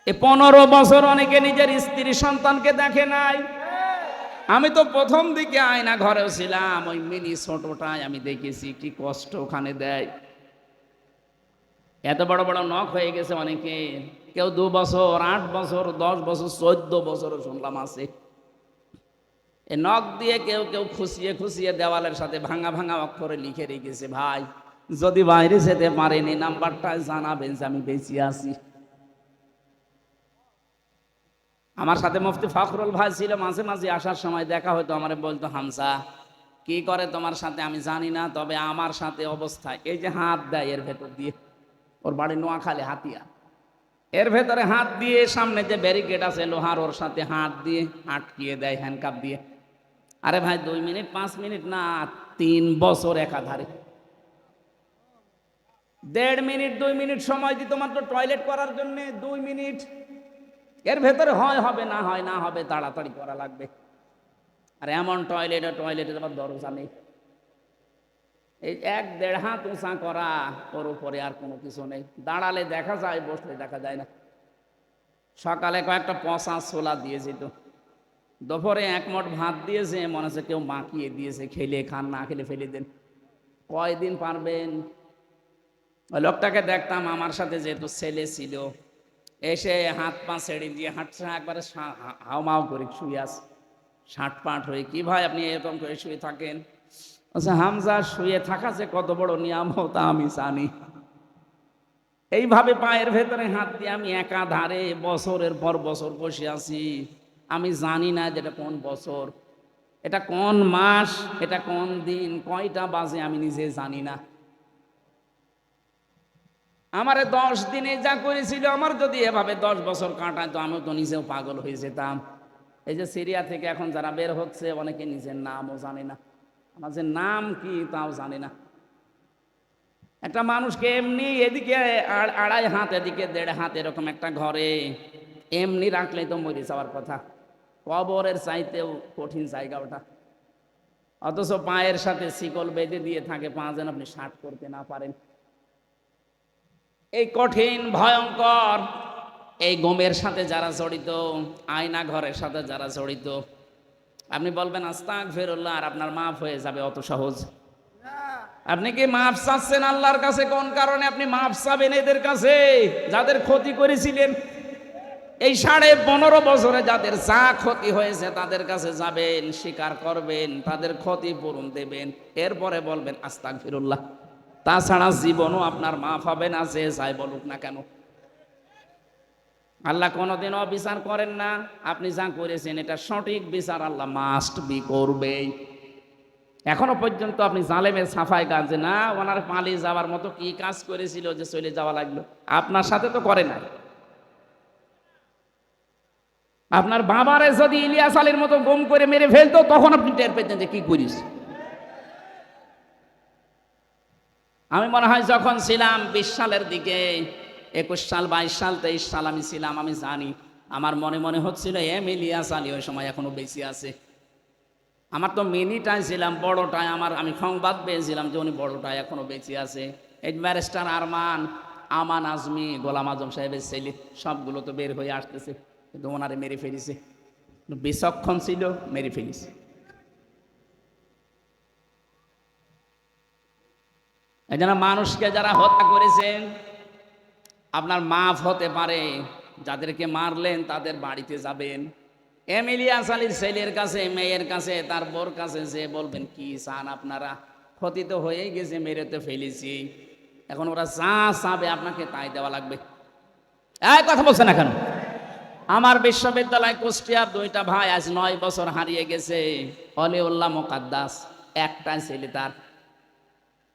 এই 15 বছর অনেকে নিজের স্ত্রী সন্তানকে দেখে নাই। আমি তো প্রথম দিকে আয়না ঘরেও ছিলাম, ওই মিনি ছোটটায় আমি দেখেছি কি কষ্ট ওখানে দেয়। এত বড় বড় নখ হয়ে গেছে অনেকে, কেউ 2 বছর 8 বছর 10 বছর 14 বছরও শুনলাম আছে। এ নখ দিয়ে কেউ কেউ খুশিয়ে খুশিয়ে দেওয়ালের সাথে ভাঙা ভাঙা অক্ষরে লিখে রেখেছে, ভাই যদি বাইরে যেতে পারেনি নাম্বারটা জানাবেন যে আমি বেঁচে আছি। আমার সাথে মুফতি ফখরুল ভাই ছিল, মাঝে মাঝে আসার সময় দেখা হতো, আমারে বলতো, হামজা কি করে তোমার সাথে আমি জানি না, তবে আমার সাথে অবস্থায় এই যে হাত দেয় এর ভেতর দিয়ে, ওর বাড়ি নোয়াখালী হাতিয়া, এর ভেতরে হাত দিয়ে সামনে যে ব্যারিকেড আছে লোহার, ওর সাথে হাত দিয়ে আটকিয়ে দেয় হ্যান্ডকাপ দিয়ে। আরে ভাই 2 মিনিট 5 মিনিট না, 3 বছর একাধারে। 1.5 মিনিট 2 মিনিট সময় দিত মাত্র টয়লেট করার জন্য, 2 মিনিট। এর ভেতরে হয় হবে, না হয় না হবে, তাড়াতাড়ি করা লাগবে। আর এমন টয়লেটের আবার দরজা নেই, এই 1-1.5 হাত উঁচা করা, ওর উপরে আর কোনো কিছু নেই। দাঁড়ালে দেখা যায়, বসলে দেখা যায় না। সকালে কয়েকটা পচা ছোলা দিয়ে যেত, দুপুরে 1 মুঠ ভাত দিয়েছে, মনে হচ্ছে কেউ মাখিয়ে দিয়েছে, খেলে খান, না খেলে ফেলে দেন। কয়দিন পারবেন? ওই লোকটাকে দেখতাম, আমার সাথে যেহেতু ছেলে ছিল, এসে হাত পা ছেড়ে দিয়ে হাঁটছে, একবারে হাওমাও করে শুয়ে আছে, 60 হয়ে। কি ভাই আপনি এরকম করে শুয়ে থাকেন? আচ্ছা হামজা, শুয়ে থাকা যে কত বড় নিয়ামত আমি জানি। এইভাবে পায়ের ভেতরে হাত দিয়ে আমি একাধারে বছরের পর বছর বসে আছি। আমি জানি না যেটা কোন বছর, এটা কোন মাস, এটা কোন দিন, কয়টা বাজে আমি নিজে জানি না। আমারে 10 দিনে যা করেছিল, আমার যদি এভাবে 10 বছর কাটায় তো আমিও তো নিজেও পাগল হয়ে যেতাম। এই যে সিরিয়া থেকে এখন যারা বের হচ্ছে, অনেকে নিজের নামও জানে না, আমার যে নাম কি তাও জানে না। একটা মানুষকে এমনি এদিকে 2.5 হাত, এদিকে 1.5 হাত, এরকম একটা ঘরে এমনি রাখলেই তো মরে যাওয়ার কথা। কবরের চাইতেও কঠিন জায়গা ওটা। অথচ পায়ের সাথে শিকল বেঁধে দিয়ে থাকে, পা যেন আপনি ষাট করতে না পারেন। এই কঠিন ভয়ঙ্কর এই গমের সাথে যারা জড়িত, আয়না ঘরের সাথে যারা জড়িত, আপনি বলবেন আস্তাগফিরুল্লাহ আর আপনার মাফ হয়ে যাবে, অত সহজ? আপনি কি মাফ চাচ্ছেন আল্লাহর কাছে? কোন কারণে আপনি মাফ চাবেন এদের কাছে যাদের ক্ষতি করেছিলেন? এই 15.5 বছরে যাদের যা ক্ষতি হয়েছে তাদের কাছে যাবেন, স্বীকার করবেন, তাদের ক্ষতিপূরণ দেবেন, এরপরে বলবেন আস্তাগফিরুল্লাহ। তাছাড়া জীবনও আপনার মাফ হবে না, যে যাই বলুক না কেন। আল্লাহ কোনোদিন অবিচার করেন না। আপনি যা করেছেন এটা সঠিক বিচার আল্লাহ মাস্ট বি করবেই। এখনো পর্যন্ত আপনি জালেমের সাফাই গান যে না, ওনার পালিয়ে যাওয়ার মতো কি কাজ করেছিল যে চলে যাওয়া লাগলো, আপনার সাথে তো করে না। আপনার বাবারে যদি ইলিয়াস আলীর মতো গুম করে মেরে ফেলতো, তখন আপনি টের পেতেন যে কি করিস। আমি মনে হয় যখন ছিলাম 20 সালের দিকে, 21 সাল 22 সাল 23 সাল আমি ছিলাম, আমি জানি আমার মনে মনে হচ্ছিল ইলিয়াস আলী ওই সময় এখনো বেঁচে আছে। আমার তো মিনিটাই ছিলাম, বড়টায় আমি সংবাদ পেয়েছিলাম যে উনি বড়টায় এখনো বেঁচে আছে। এই ব্যারিস্টার আরমান, আমান আজমি, গোলাম আজম সাহেবের ছেলে, সবগুলো তো বের হয়ে আসতেছে, কিন্তু ওনারে মেরে ফেলেছে। বিচক্ষণ ছিল, মেরে ফেলেছে। এই জন্য মানুষকে যারা হত্যা করেছেন, আপনার মাফ হতে পারে। যাদেরকে মারলেন তাদের বাড়িতে যাবেন, ইলিয়াস আলীর ছেলের কাছে, মেয়ের কাছে, তার বোর কাছে যে বলবেন কি চান আপনারা? ক্ষতি তো হয়েই গেছে, মেরে তো ফেলেছি, এখন ওরা যা চাবে আপনাকে তাই দেওয়া লাগবে। এই কথা বলছে না কেন? আমার বিশ্ববিদ্যালয় কুষ্টিয়ার 2টা ভাই আজ 9 বছর হারিয়ে গেছে। অলিউল্লাহ মুকাদ্দাস, একটা ছেলে, তার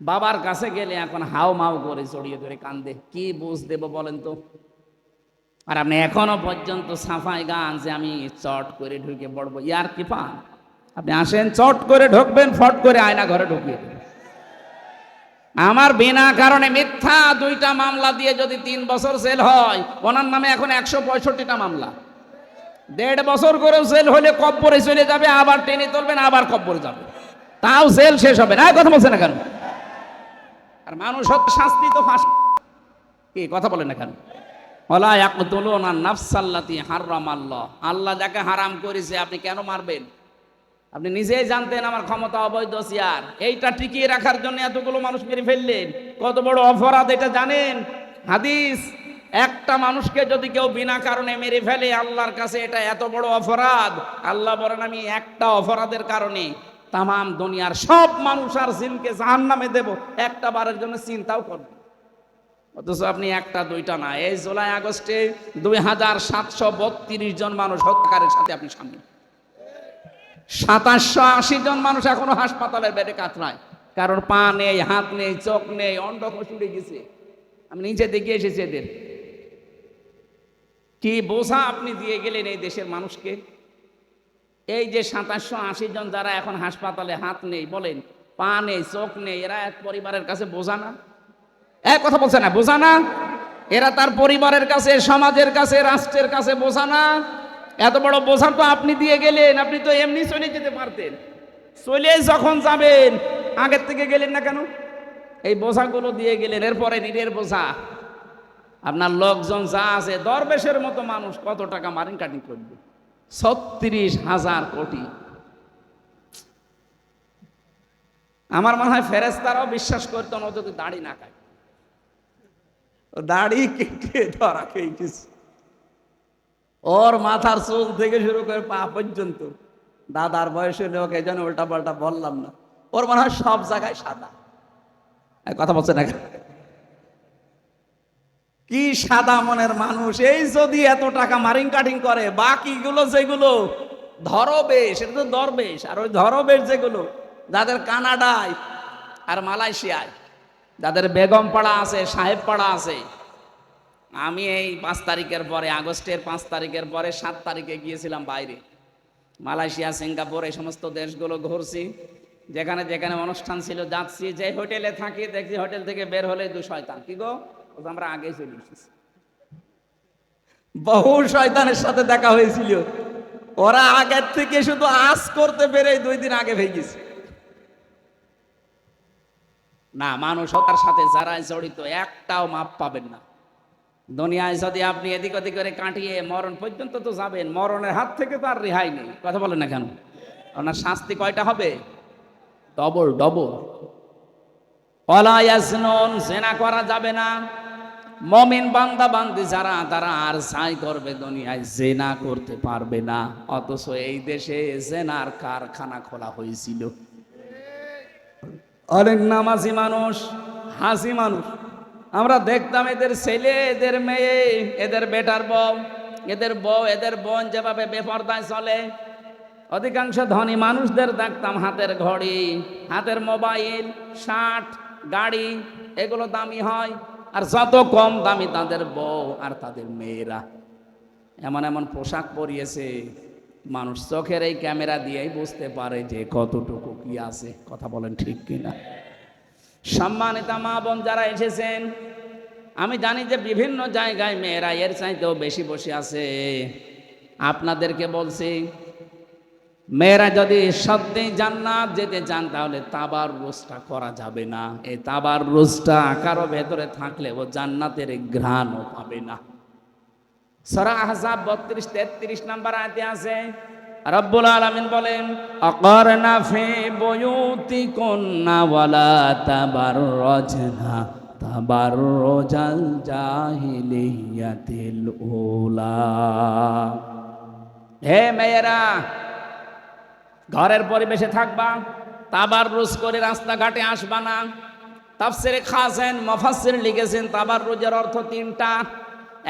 বাবার কাছে গেলে এখন হাও মাও করে জড়িয়ে ধরে কান্দে। কি বুঝ দেব বলেন তো? আর আপনি এখনো পর্যন্ত সাফাই গান যে আমি চট করে ঢুকে পড়বো, ইয়ার কি পান? আপনি আসেন, চট করে ঢুকবেন, ফট করে আয়না ঘরে ঢুকিয়ে দেবেন। আমার বিনা কারণে মিথ্যা 2টা মামলা দিয়ে যদি 3 বছর জেল হয়, ওনার নামে এখন 165টা মামলা। 1.5 বছর করে জেল হলে কব্বরে চলে যাবে, আবার টেনে তুলবেন, আবার কব্বরে যাবে, তাও জেল শেষ হবে না। কথা বলছে না কেন? আর মানুষ হত্যা শাস্তি তো ফাঁসি। কি কথা বলেন না কেন? ওয়ালা ইয়াকতুলুনা নাফসাল্লাতী হারামাল্লাহ, আল্লাহ যাকে হারাম করেছে আপনি কেন মারবেন? আপনি নিজেই জানতেন আমার ক্ষমতা অবৈধ চেয়ার, এইটা টিকিয়ে রাখার জন্য এতগুলো মানুষ মেরে ফেললেন, কত বড় অপরাধ এটা জানেন? হাদিস, একটা মানুষকে যদি কেউ বিনা কারণে মেরে ফেলে আল্লাহর কাছে এটা এত বড় অপরাধ, আল্লাহ বলেন আমি একটা অপরাধের কারণে তামাম দুনিয়ার সব মানুষ আর জিনকে জাহান্নামে দেব, একটা বারের জন্য চিন্তাও করবেন। অথচ আপনি একটা দুইটা না, এই জুলাই আগস্টে 2732 জন মানুষ হত্যাকারীর সাথে আপনি সামিল। 2780 জন মানুষ এখনো হাসপাতালের বেডে কাতরায়, কারণ পা নেই, হাত নেই, চোখ নেই, অন্ডকোষ উড়ে গেছে। আমি নিজে দেখে এসেছি এদের কি বোঝা আপনি দিয়ে গেলেন এই দেশের মানুষকে। এই যে 2780 জন যারা এখন হাসপাতালে, হাত নেই বলেন, পা নেই, চোখ নেই, এরা এক পরিবারের কাছে বোঝা না? এক কথা বলছে না, বোঝা না? এরা তার পরিবারের কাছে, সমাজের কাছে, রাষ্ট্রের কাছে বোঝা না? এত বড় বোঝা তো আপনি দিয়ে গেলেন, আপনি তো এমনি চলে যেতে পারতেন। চলে যখন যাবেন আগের থেকে গেলেন না কেন? এই বোঝাগুলো দিয়ে গেলেন, এরপরে নিজের বোঝা। আপনার লোকজন যা আছে, দরবেশের মতো মানুষ কত টাকা মারিন কাটিং করবে? 36,000 কোটি। আমার মনে হয় ফেরেশতারাও বিশ্বাস করতো না যদি দাড়ি না কাটে। দাড়ি কেটে ধরা খেয়ে গেছে, ওর মাথার চুল থেকে শুরু করে পা পর্যন্ত। দাদার বয়সে লোক, এই জন্য উল্টা পাল্টা বললাম না। ওর মনে হয় সব জায়গায় সাদা। কথা বলছে না? কি সাদা মনের মানুষ! এই যদি এত টাকা মারিং কাটিং করে, বাকিগুলো যেগুলো ধরবেশ, এটা তো দরবেশ। আর ওই ধরবেশ যেগুলো যাদের কানাডায় আর মালয়েশিয়ায়, যাদের বেগম পাড়া আছে, সাহেব পাড়া আছে। আমি এই 5 তারিখের পরে, আগস্টের 5 তারিখের পরে 7 তারিখে গিয়েছিলাম বাইরে, মালয়েশিয়া, সিঙ্গাপুর, এই সমস্ত দেশগুলো ঘুরছি। যেখানে যেখানে অনুষ্ঠান ছিল যাচ্ছি, যে হোটেলে থাকি দেখছি হোটেল থেকে বের হলে 2 শয়তান। কি গো, আমরা আগে চলে এসেছি। বহু শয়তানের সাথে দেখা হয়েছিল, ওরা আগের থেকে শুধু আজ করতে পেরে 2 দিন আগে ভেঙে গেছে। না, মানুষ হত্যার সাথে যারা জড়িত একটাও মাপ পাবেন না দুনিয়ায়। যদি আপনি এদিক ওদিক করে কাটিয়ে মরণ পর্যন্ত তো যাবেন, মরণের হাত থেকে তো আর রেহাই নেই। কথা বলেন না কেন? ওনার শাস্তি কয়টা হবে? Double double. ওয়ালা ইয়াজনুন, জেনা করা যাবে না। মুমিন বান্দা বান্দি যারা, তারা আর যাই করবে দুনিয়ায় জেনা করতে পারবে না। অথচ এই দেশে জেনার কারখানা খোলা হয়েছিল। অনেক নামাজি মানুষ, হাসি মানুষ, আমরা দেখতাম এদের ছেলে, এদের মেয়ে, এদের বেটার বউ, এদের বউ, এদের বোন যেভাবে বেপরদায় চলে। অধিকাংশ ধনী মানুষদের দেখতাম হাতের ঘড়ি, হাতের মোবাইল, শার্ট, গাড়ি, এগুলো দামি হয়। আর যত কম দামি তাদের বউ আর তাদের মেয়েরা। এমন এমন পোশাক পরিয়েছে, মানুষ চোখের এই ক্যামেরা দিয়েই বুঝতে পারে যে কতটুকু কি আছে। কথা বলেন ঠিক কিনা? সম্মানিতা মা বোন যারা এসেছেন, আমি জানি যে বিভিন্ন জায়গায় মেয়েরা এর চাইতেও বেশি বসে আছে। আপনাদেরকে বলছি, মেয়েরা যদি সত্যি জান্নাত যেতে চান তাহলে তাবাররুজটা করা যাবে না। এই তাবাররুজটা কারো ভেতরে থাকলে ও জান্নাতের ঘ্রাণও পাবে না। সূরা আহজাব 32-33 নম্বর আয়াতে আছে, রব্বুল আলামিন বলেন, আকারনা ফি বুয়ুতিকুন্না ওয়ালা তাবাররাজনা তাবাররুজাল জাহিলিয়াতিল উলা। হে মেয়েরা, ঘরের পরিবেশে থাকবা, তাবাররুজ করে রাস্তাঘাটে আসবা না। তাফসিরে খাসেন মুফাসসির লিখেছেন তাবাররুজের অর্থ 3টা।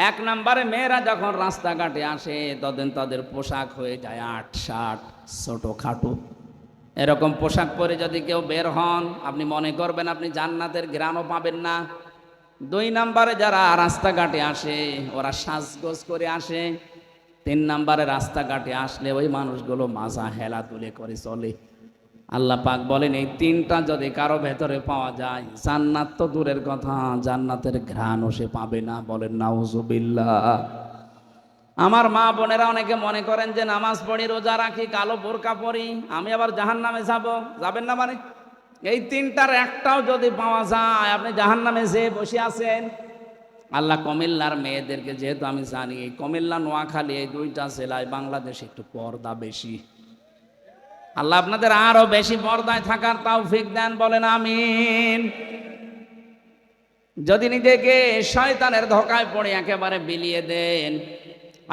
1 নম্বরে, মেয়েরা যখন রাস্তাঘাটে আসে তখন তাদের পোশাক হয়ে যায় 8 শার্ট, ছোটখাটো। এরকম পোশাক পরে যদি কেউ বের হন, আপনি মনে করবেন আপনি জান্নাতের ঘ্রাণও পাবেন না। 2 নম্বরে, যারা রাস্তাঘাটে আসে ওরা সাজগোজ করে আসে। 3 নম্বরে, রাস্তাঘাটে আসলে ওই মানুষগুলো মাজা হেলা তুলে করে চলে। আল্লাহ পাক বলেন, এই 3টা যদি কারো ভেতরে পাওয়া যায়, জান্নাত তো দূরের কথা, জান্নাতের ঘ্রাণও সে পাবে না। বলেন নাউজুবিল্লাহ। আমার মা বোনেরা অনেকে মনে করেন যে নামাজ পড়ি, রোজা রাখি, কালো বোরকা পরি, আমি আবার জাহান্নামে যাব। যাবেন না মানে? এই তিনটার একটাও যদি পাওয়া যায়, আপনি জাহান্নামে যেয়ে বসে আছেন। আল্লাহ কুমিল্লার মেয়েদেরকে, যেহেতু আমি জানি এই কুমিল্লা নোয়াখালী এই দুইটা জেলায় বাংলাদেশে একটু পর্দা বেশি, আল্লাহ আপনাদের আরো বেশি পর্দায় থাকার তৌফিক দেন, বলেন আমিন। যদি নিজেকে শয়তানের ধোঁকায় পড়ে একেবারে বিলিয়ে দেন,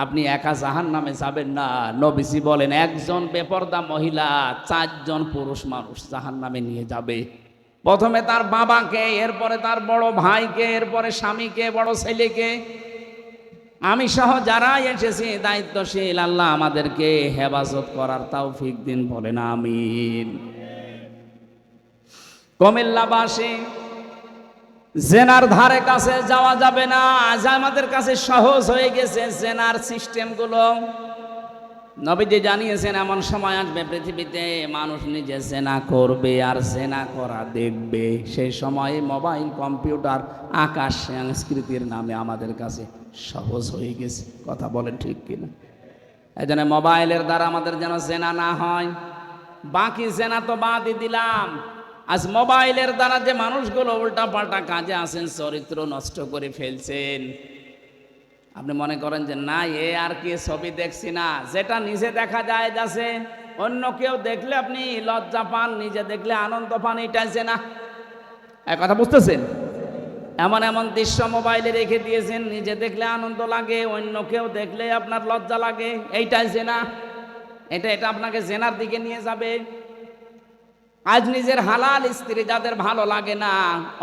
আপনি একা জাহান্নামে যাবেন না। নবীজি বলেন একজন বেপরদা মহিলা 4 জন পুরুষ মানুষ জাহান্নামে নিয়ে যাবে। প্রথমে তার বাবাকে, এরপরে তার বড় ভাইকে, এরপরে স্বামীকে, বড় ছেলেকে। আমি সহ যারা এসেছি দায়িত্বশীল, আল্লাহ আমাদেরকে হেফাজত করার তৌফিক দিন, বলেন আমিন। কুমিল্লাবাসী, জেনার ধারে কাছে যাওয়া যাবে না। আজ আমাদের কাছে সহজ হয়ে গেছে জেনার সিস্টেমগুলো। নবীজি জানিয়েছেন এমন সময় আসবে পৃথিবীতে মানুষ নিজে জেনা করবে আর জেনা করা দেখবে। সেই সময় মোবাইল, কম্পিউটার, আকাশ সংস্কৃতির নামে আমাদের কাছে সহজ হয়ে গেছে। কথা বলেন ঠিক কিনা? এই জন্য মোবাইলের দ্বারা আমাদের যেন জেনা না হয়। বাকি জেনা তো বাদই দিলাম, আজ মোবাইলের দ্বারা যে মানুষগুলো উল্টা পাল্টা কাজে আছেন, চরিত্র নষ্ট করে ফেলছেন। আপনি মনে করেন যে না, এ আর কি ছবি দেখছি না, যেটা নিজে দেখা যায় যাচ্ছে, অন্য কেউ দেখলে আপনি লজ্জা পান, নিজে দেখলে আনন্দ পান, এটাই জেনা। এক কথা বুঝতেছেন? এমন এমন দৃশ্য মোবাইলে রেখে দিয়েছেন, নিজে দেখলে আনন্দ লাগে, অন্য কেউ দেখলে আপনার লজ্জা লাগে, এইটাই জেনা। এটা আপনাকে জেনার দিকে নিয়ে যাবে। আজ নিজের হালাল স্ত্রী যাদের ভালো লাগে না,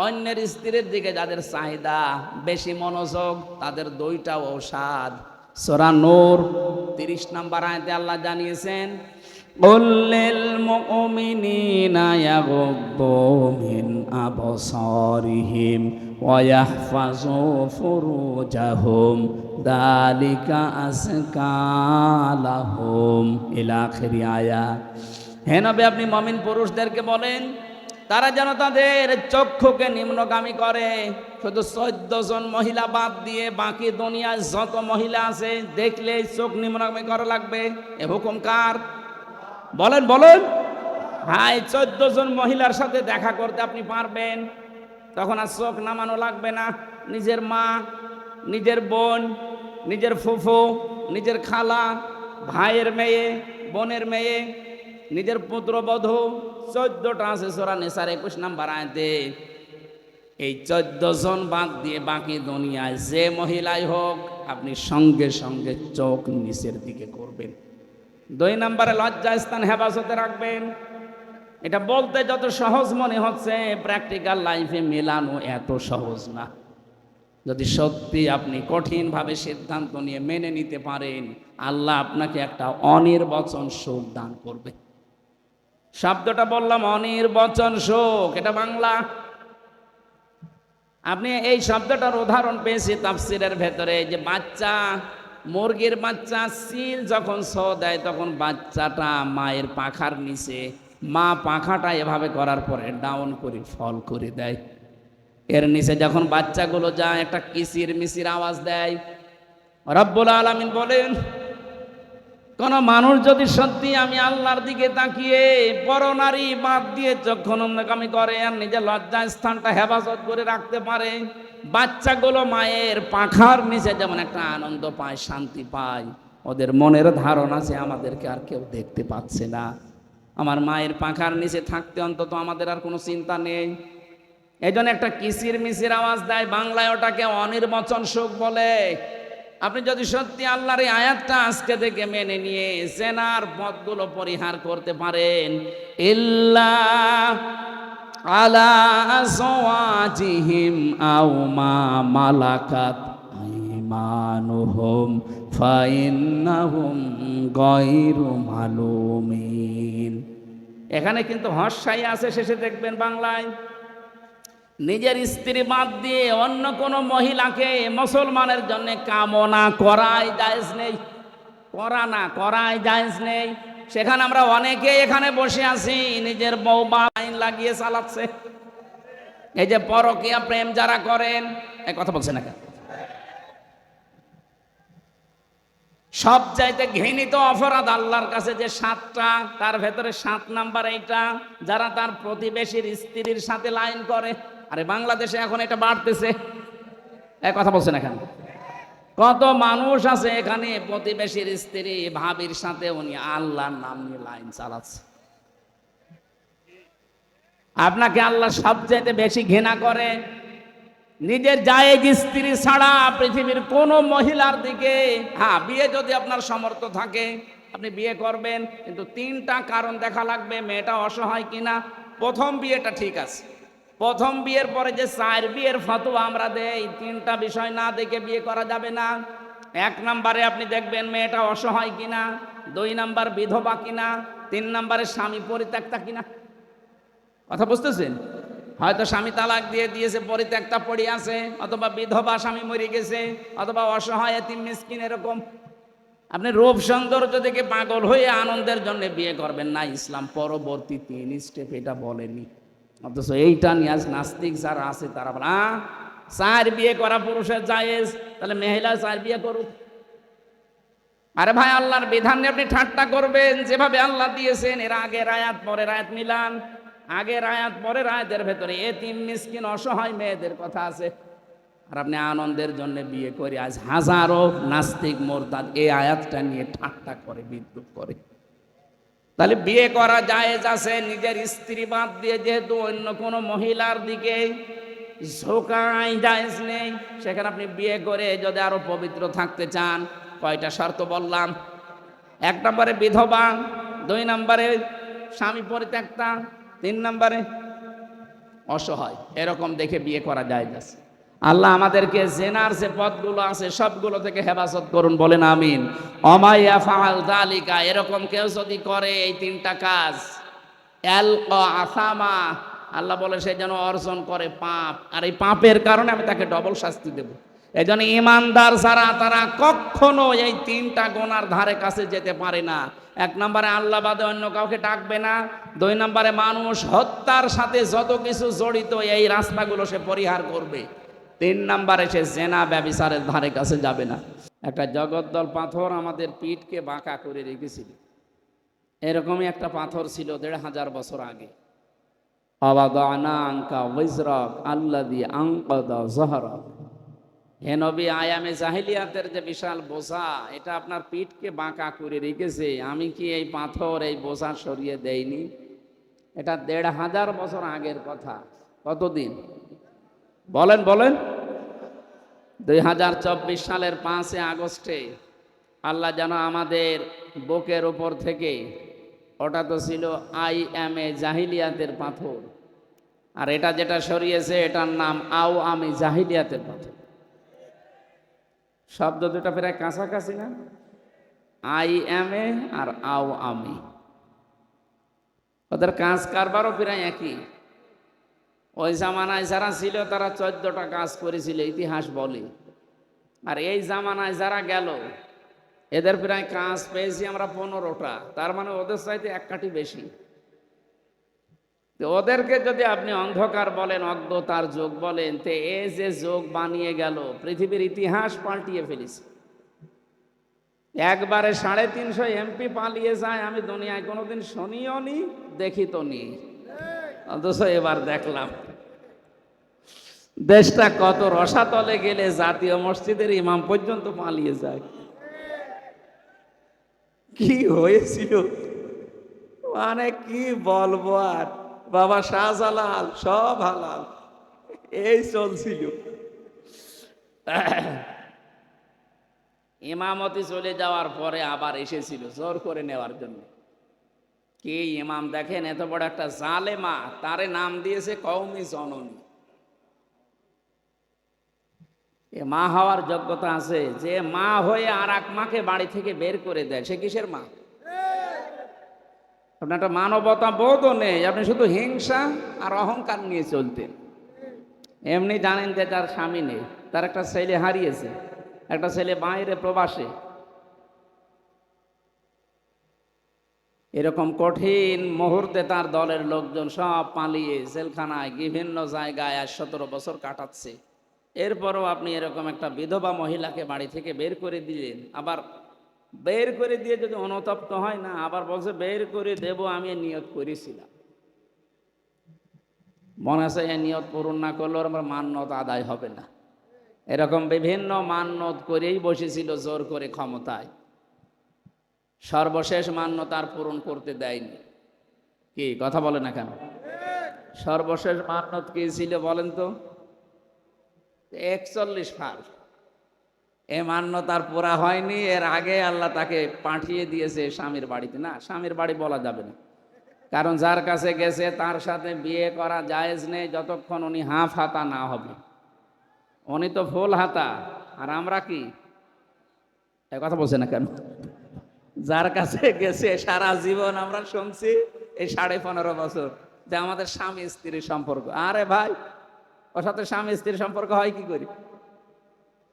অন্যের স্ত্রীর দিকে যাদের চাহিদা বেশি, মনোযোগ, তাদের দুইটা ঔষধ। সূরা নূর 30 নম্বর আয়াতে আল্লাহ জানিয়েছেন, কুল্লিল মুমিনিনা ইয়াগুদ্দু মিন আবসারিহিম ওয়া ইয়াহফাযু ফুরুজাহুম যালিকা আযকা লাহুম, ইলা আখিরি আয়াত। হে নবী, আপনি মুমিন পুরুষদেরকে বলেন তারা যেন তাদের চক্ষুকে নিম্নগামী করে। শুধু 14 জন মহিলা বাদ দিয়ে বাকি দুনিয়ায় যত মহিলা আছে দেখলে চোখ নিম্নগামী করা লাগবে। এ হুকুম কার? বলেন বলেন। হ্যাঁ, 14 জন মহিলার সাথে দেখা করতে আপনি পারবেন, তখন আর চোখ নামানো লাগবে না। নিজের মা, নিজের বোন, নিজের ফুফু, নিজের খালা, ভাইয়ের মেয়ে, বোনের মেয়ে, নিজের পুত্রবধূ, 14টা আছে সূরা নিসার 21 নম্বর আয়াতে। এই 14 জন বাদ দিয়ে বাকি দুনিয়ায় যে মহিলাই হোক, আপনি সঙ্গে সঙ্গে চোখ নিচের দিকে করবেন। 2 নম্বরে লজ্জা স্থান হেফাজতে রাখবেন। এটা বলতে যত সহজ মনে হচ্ছে, প্র্যাকটিক্যাল লাইফে মেলানো এত সহজ না। যদি সত্যি আপনি কঠিনভাবে সিদ্ধান্ত নিয়ে মেনে নিতে পারেন, আল্লাহ আপনাকে একটা অনির্বচন সুখ দান করবে। শব্দটা বললাম অনির্বচন সুখ, এটা বাংলা। আপনি এই শব্দটার উদাহরণ পেয়েছি তাফসিরের ভেতরে, যে বাচ্চা, মুরগির বাচ্চা সিল যখন ছো দেয়, তখন বাচ্চাটা মায়ের পাখার নিচে, মা পাখাটা এভাবে করার পরে ডাউন করে ফল করে দেয়। এর নিচে যখন বাচ্চাগুলো যায়, একটা কিচির মিচির আওয়াজ দেয়। রব্বুল আলামিন বলেন, কোন মানুষ যদি সত্যি আমি আল্লাহর দিকে তাকিয়ে পরনারী বাদ দিয়ে চক্ষু নিম্নগামী করে আর নিজের লজ্জা স্থানটা হেফাজত করে রাখতে পারে, বাচ্চাগুলো মায়ের পাখার নিচে যেমন একটা আনন্দ পায়, শান্তি পায়, ওদের মনের ধারণা যে আমাদেরকে আর কেউ দেখতে পাচ্ছে না, আমার মায়ের পাখার নিচে থাকতে অন্তত আমাদের আর কোনো চিন্তা নেই। এই জন্য একটা কিচির মিচির আওয়াজ দেয়, বাংলায় ওটাকে অনির্বচন সুখ বলে। আপনি যদি সত্যি আল্লাহর এই আয়াতটা আজকে থেকে মেনে নিয়ে জেনার পথগুলো পরিহার করতে পারেন, ইল্লা আলা আজওয়াজিহিম আও মা মালাকাত আইমানুহুম ফাইন্নাহুম গায়রু মালুমিন। এখানে কিন্তু হর্ষাই আছে শেষে, দেখবেন বাংলায়। নিজের স্ত্রী বাদ দিয়ে অন্য কোনো মহিলাকে মুসলমানের জন্য কামনা করাই জায়েজ নেই, করাই জায়েজ নেই। সেখানে আমরা অনেকে এখানে বসে আছি, নিজের বউ বা আইন লাগিয়ে চালাচ্ছে। এই যে পরকীয়া প্রেম যারা করেন, এই কথা বলছে না কেন? সব চাইতে ঘৃণিত অপরাধ আল্লাহর কাছে যে 7টা, তার ভেতরে 7 নাম্বার এইটা, যারা তার প্রতিবেশীর স্ত্রীর সাথে লাইন করে। আরে বাংলাদেশে এখন এটা বাড়তেছে, এক কথা বলছেন এখানে কত মানুষ আছে এখানে প্রতিবেশীর স্ত্রী ভাবির সাথে উনি আল্লাহর নাম নিয়ে লাইন চালাচ্ছে। আপনাকে আল্লাহ সবচাইতে বেশি ঘৃণা করে নিজের জায়েজ স্ত্রী ছাড়া পৃথিবীর কোন মহিলার দিকে। হ্যাঁ, বিয়ে যদি আপনার সামর্থ্য থাকে আপনি বিয়ে করবেন, কিন্তু 3টা কারণ দেখা লাগবে মেয়েটা অসহায় কিনা। প্রথম বিয়েটা ঠিক আছে, প্রথম বিয়ের পরে যে 4 বিয়ের ফতোয়া আমরা দেই, 3টা বিষয় না দেখে বিয়ে করা যাবে না। 1 নম্বরে আপনি দেখবেন মেয়েটা অসহায় কিনা, 2 নাম্বার বিধবা কিনা, 3 নম্বরে স্বামী পরিত্যক্তা কিনা। কথা বুঝতেছেন? হয়তো স্বামী তালাক দিয়ে দিয়েছে, পরিত্যক্তা পড়ে আছে, অথবা বিধবা স্বামী মরে গেছে, অথবা অসহায় এতিম মিসকিন এরকম। আপনি রূপ সৌন্দর্য দেখে পাগল হয়ে আনন্দের জন্য বিয়ে করবেন না, ইসলাম পরবর্তী 3 স্টেপ এটা বলেনি। অথচ এইটা নিয়ে আজ নাস্তিক যারা আছে তারা বলে 4 বিয়ে করা পুরুষের জায়েজ, তাহলে মহিলা 4 বিয়ে করুক। আরে ভাই, আল্লাহর বিধান নিয়ে আপনি ঠাট্টা করবেন, যেভাবে আল্লাহ দিয়েছেন এর আগের আয়াত পরের আয়াত মিলান। আগের আয়াত পরের আয়াতের ভেতরে এতিম মিসকিন অসহায় মেয়েদের কথা আছে, আর আপনি আনন্দের জন্য বিয়ে করে আজ হাজারো নাস্তিক মোরতাদ এই আয়াতটা নিয়ে ঠাট্টা করে, বিদ্রুপ করে। তাহলে বিয়ে করা জায়েজ আছে, নিজের স্ত্রী বাদ দিয়ে যেহেতু অন্য কোনো মহিলার দিকে ঝোঁকাই জায়েজ নেই, সেখানে আপনি বিয়ে করে যদি আরো পবিত্র থাকতে চান, কয়টা শর্ত বললাম? 1 নম্বরে বিধবা, 2 নম্বরে স্বামী পরিত্যক্তা, 3 নম্বরে অসহায়। এরকম দেখে বিয়ে করা জায়েজ আছে। আল্লাহ আমাদেরকে জেনার যে পথগুলো আছে সবগুলো থেকে হেফাজত করুন, বলেন আমিন। অমাইয়া ফাআল যালিকা, এরকম কেউ যদি করে এই 3টা কাজ, আলকা আসামা, আল্লাহ বলে সে যেন অর্জন করে পাপ, আর এই পাপের কারণে আমি তাকে ডবল শাস্তি দেব। এই জন্য ইমানদার যারা তারা কখনো এই 3টা গুনার ধারে কাছে যেতে পারে না। 1 নম্বরে আল্লাহ বাদে অন্য কাউকে ডাকবে না, 2 নম্বরে মানুষ হত্যার সাথে যত কিছু জড়িত এই রাস্তাগুলো সে পরিহার করবে, 3 নম্বরে সে জেনা ব্যভিচারের ধারে কাছে যাবে না। একটা জগদ্দল পাথর আমাদের পিঠকে বাঁকা করে রেখেছিল, এরকমই একটা পাথর ছিল 1500 বছর আগে। আওয়াদানা আনকা ওয়াজরাক আল্লাযী আনকাদা যাহরাক। হে নবী, আয়ামে জাহিলিয়াতের যে বিশাল বোঝা, এটা আপনার পিঠকে বাঁকা করে রেখেছে, আমি কি এই পাথর এই বোঝা সরিয়ে দেইনি? এটা 1500 বছর আগের কথা। কতদিন বলেন বলেন? 2024 সালের 5 আগস্টে আল্লাহ যেন আমাদের বুকের উপর থেকে, ওটা তো ছিল আইএমএ জাহিলিয়াতের পাথর, আর এটা যেটা সরিয়েছে এটার নাম আও আমি জাহিলিয়াতের পাথর। শব্দ দুটা প্রায় কাছাকাছি না? আইএমএ আর আও আমি, ওদের কাজ কারবারও প্রায় একই। ওই জামানায় যারা ছিল তারা 14টা কাজ করেছিল, ইতিহাস বলে। আর এই জামানায় যারা গেল এদের প্রায় কাজ পেয়েছি আমরা 15টা, তার মানে ওদের চাইতে 1 কাঠি বেশি। তো ওদেরকে যদি আপনি অন্ধকার বলেন, অজ্ঞতার যুগ বলেন, তে এই যে যুগ বানিয়ে গেল পৃথিবীর ইতিহাস পাল্টিয়ে ফেলেছে। একবারে 350 এমপি পালিয়ে যায়, আমি দুনিয়ায় কোনোদিন শুনিও নি, দেখি তো নি, অথচ এবার দেখলাম দেশটা কত রসাতলে গেলে জাতীয় মসজিদের ইমাম পর্যন্ত পালিয়ে যায়। কি হয়েছিল মানে কি বলবো আর, বাবা শাহজালাল সব হালাল, এই চলছিল। ইমামতি চলে যাওয়ার পরে আবার এসেছিল জোর করে নেওয়ার জন্য। কি ইমাম দেখেন, এত বড় একটা জালেমা, তারে নাম দিয়েছে কওমি জননী। এ মা হওয়ার যোগ্যতা আছে? যে মা হয়ে আর এক মাকে বাড়ি থেকে বের করে দেয়, সে কিসের মা? আপনার একটা মানবতা বোধও নেই, আপনি শুধু হিংসা আর অহংকার নিয়ে চলতেন। এমনি জানেন যে তার স্বামী নেই, তার একটা ছেলে হারিয়েছে, একটা ছেলে বাইরে প্রবাসে। এরকম কঠিন মুহূর্তে তার দলের লোকজন সব পালিয়ে জেলখানায় বিভিন্ন জায়গায় 17 বছর কাটাচ্ছে। এরপরও আপনি এরকম একটা বিধবা মহিলাকে বাড়ি থেকে বের করে দিলেন, আবার বের করে দিয়ে যদি অনুতপ্ত হয় না, আবার বলছে বের করে দেব, আমি নিয়ত করেছিলাম। মনে আছে এই নিয়ত পূরণ না করলেও আমার মান্যত আদায় হবে না। এরকম বিভিন্ন মান্যত করেই বসেছিল জোর করে ক্ষমতায়, সর্বশেষ মান্যত আর পূরণ করতে দেয়নি। কি কথা বলে না কেন? সর্বশেষ মান্যত কি ছিল বলেন তো? 41 ফাল। এ মান্যত আর পুরা হয়নি। এর আগে আল্লাহ তাকে পাঠিয়ে দিয়েছে স্বামীর বাড়িতে। না, স্বামীর বাড়ি বলা যাবে না, কারণ যার কাছে গেছে তার সাথে বিয়ে করা জায়েজ নেই যতক্ষণ উনি হাফ হাতা না হবে। উনি তো ফুল হাতা, আর আমরা কি? এ কথা বলছে না কেন? যার কাছে গেছে সারা জীবন আমরা শুনছি এই 15.5 বছর যে আমাদের স্বামী স্ত্রীর সম্পর্ক। আরে ভাই, ওর সাথে স্বামী স্ত্রীর সম্পর্ক হয় কি করি?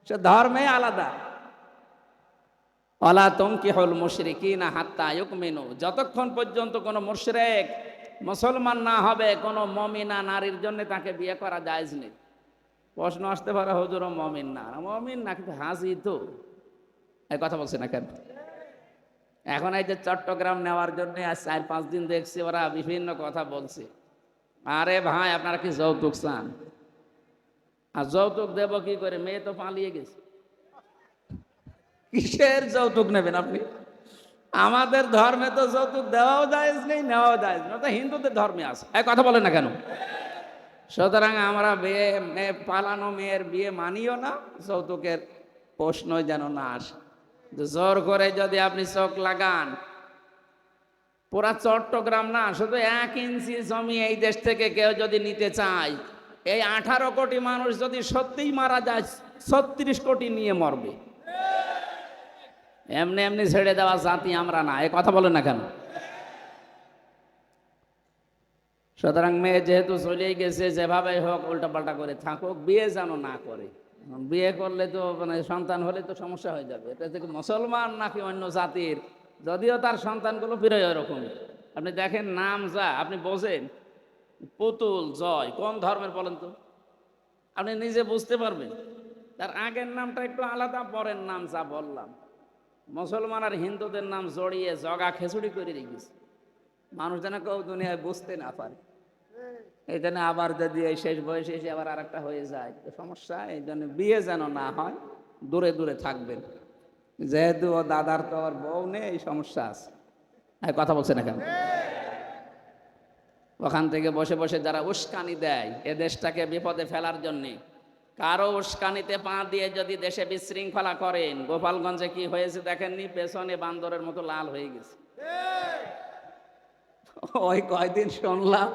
সে ধর্মে আলাদা। ওয়ালা তুনকিহুল মুশরিকিনা হাত্তা ইউমিনু, যতক্ষণ পর্যন্ত কোনো মুশরিক মুসলমান না হবে কোনো মুমিনা নারীর জন্য তাকে বিয়ে করা জায়েজ নেই। প্রশ্ন আসতে পারে, হুজুর মুমিন না, মুমিন না কিন্তু হাজি তো। এই কথা বলছে না কেন? এখন এই যে চট্টগ্রাম নেওয়ার জন্য আজ 4-5 দিন দেখছি ওরা বিভিন্ন কথা বলছে। আরে ভাই, আপনারা কি যৌতুক চান? আর যৌতুক দেব কি করে? মেয়ে তো পালিয়ে গেছে। কিসের যৌতুক নেবেন আপনি? আমাদের ধর্মে তো যৌতুক দেওয়াও জায়েজ নেই, নেওয়াও জায়েজ নেই। তো হিন্দুদের ধর্মে আছে। এই কথা বলেন না কেন? সুতরাং আমরা পালানো মেয়ের বিয়ে মানিও না, যৌতুকের প্রশ্নই যেন না আসে। জোর করে যদি আপনি চোখ লাগান, পুরা চট্টগ্রাম না, শুধু 1 ইঞ্চি জমি এই দেশ থেকে কেউ যদি নিতে চায়, এই 18 কোটি মানুষ যদি সত্যিই মারা যায়, 36 কোটি নিয়ে মরবে। এমনি এমনি ছেড়ে দেওয়া জাতি আমরা না। এই কথা বলেন না কেন? সুতরাং মেয়ে যেহেতু চলেই গেছে, যেভাবে হোক উল্টাপাল্টা করে থাকুক, বিয়ে যেন না করে। বিয়ে করলে তো মানে সন্তান হলে তো সমস্যা হয়ে যাবে। এটা থেকে মুসলমান নাকি অন্য জাতির, যদিও তার সন্তানগুলো ফিরে এরকম। আপনি দেখেন নাম যা, আপনি বোঝেন পুতুল জয় কোন ধর্মের বলেন তো? আপনি নিজে বুঝতে পারবেন। তার আগের নামটা একটু আলাদা, পরের নাম যা বললাম। মুসলমান আর হিন্দুদের নাম জড়িয়ে জগা খেচুড়ি করে রেখেছে, মানুষ যেন কেউ দুনিয়ায় বুঝতে না পারে। এই জন্য আবার যদি এই শেষ বয়সে এসে আবার আর একটা হয়ে যায় তো সমস্যা। এই জন্য বিয়ে যেন না হয়, দূরে দূরে থাকবেন। যেহেতু ও দাদার তো আর বউ নেই, এই সমস্যা আছে। কথা বলছে না কেন? ওখান থেকে বসে বসে যারা উস্কানি দেয় এ দেশটাকে বিপদে ফেলার জন্যে, কারো উস্কানিতে পা দিয়ে যদি দেশে বিশৃঙ্খলা করেন, গোপালগঞ্জে কি হয়েছে দেখেননি? পেছনে বান্দরের মতো লাল হয়ে গেছে। ওই কয়দিন শুনলাম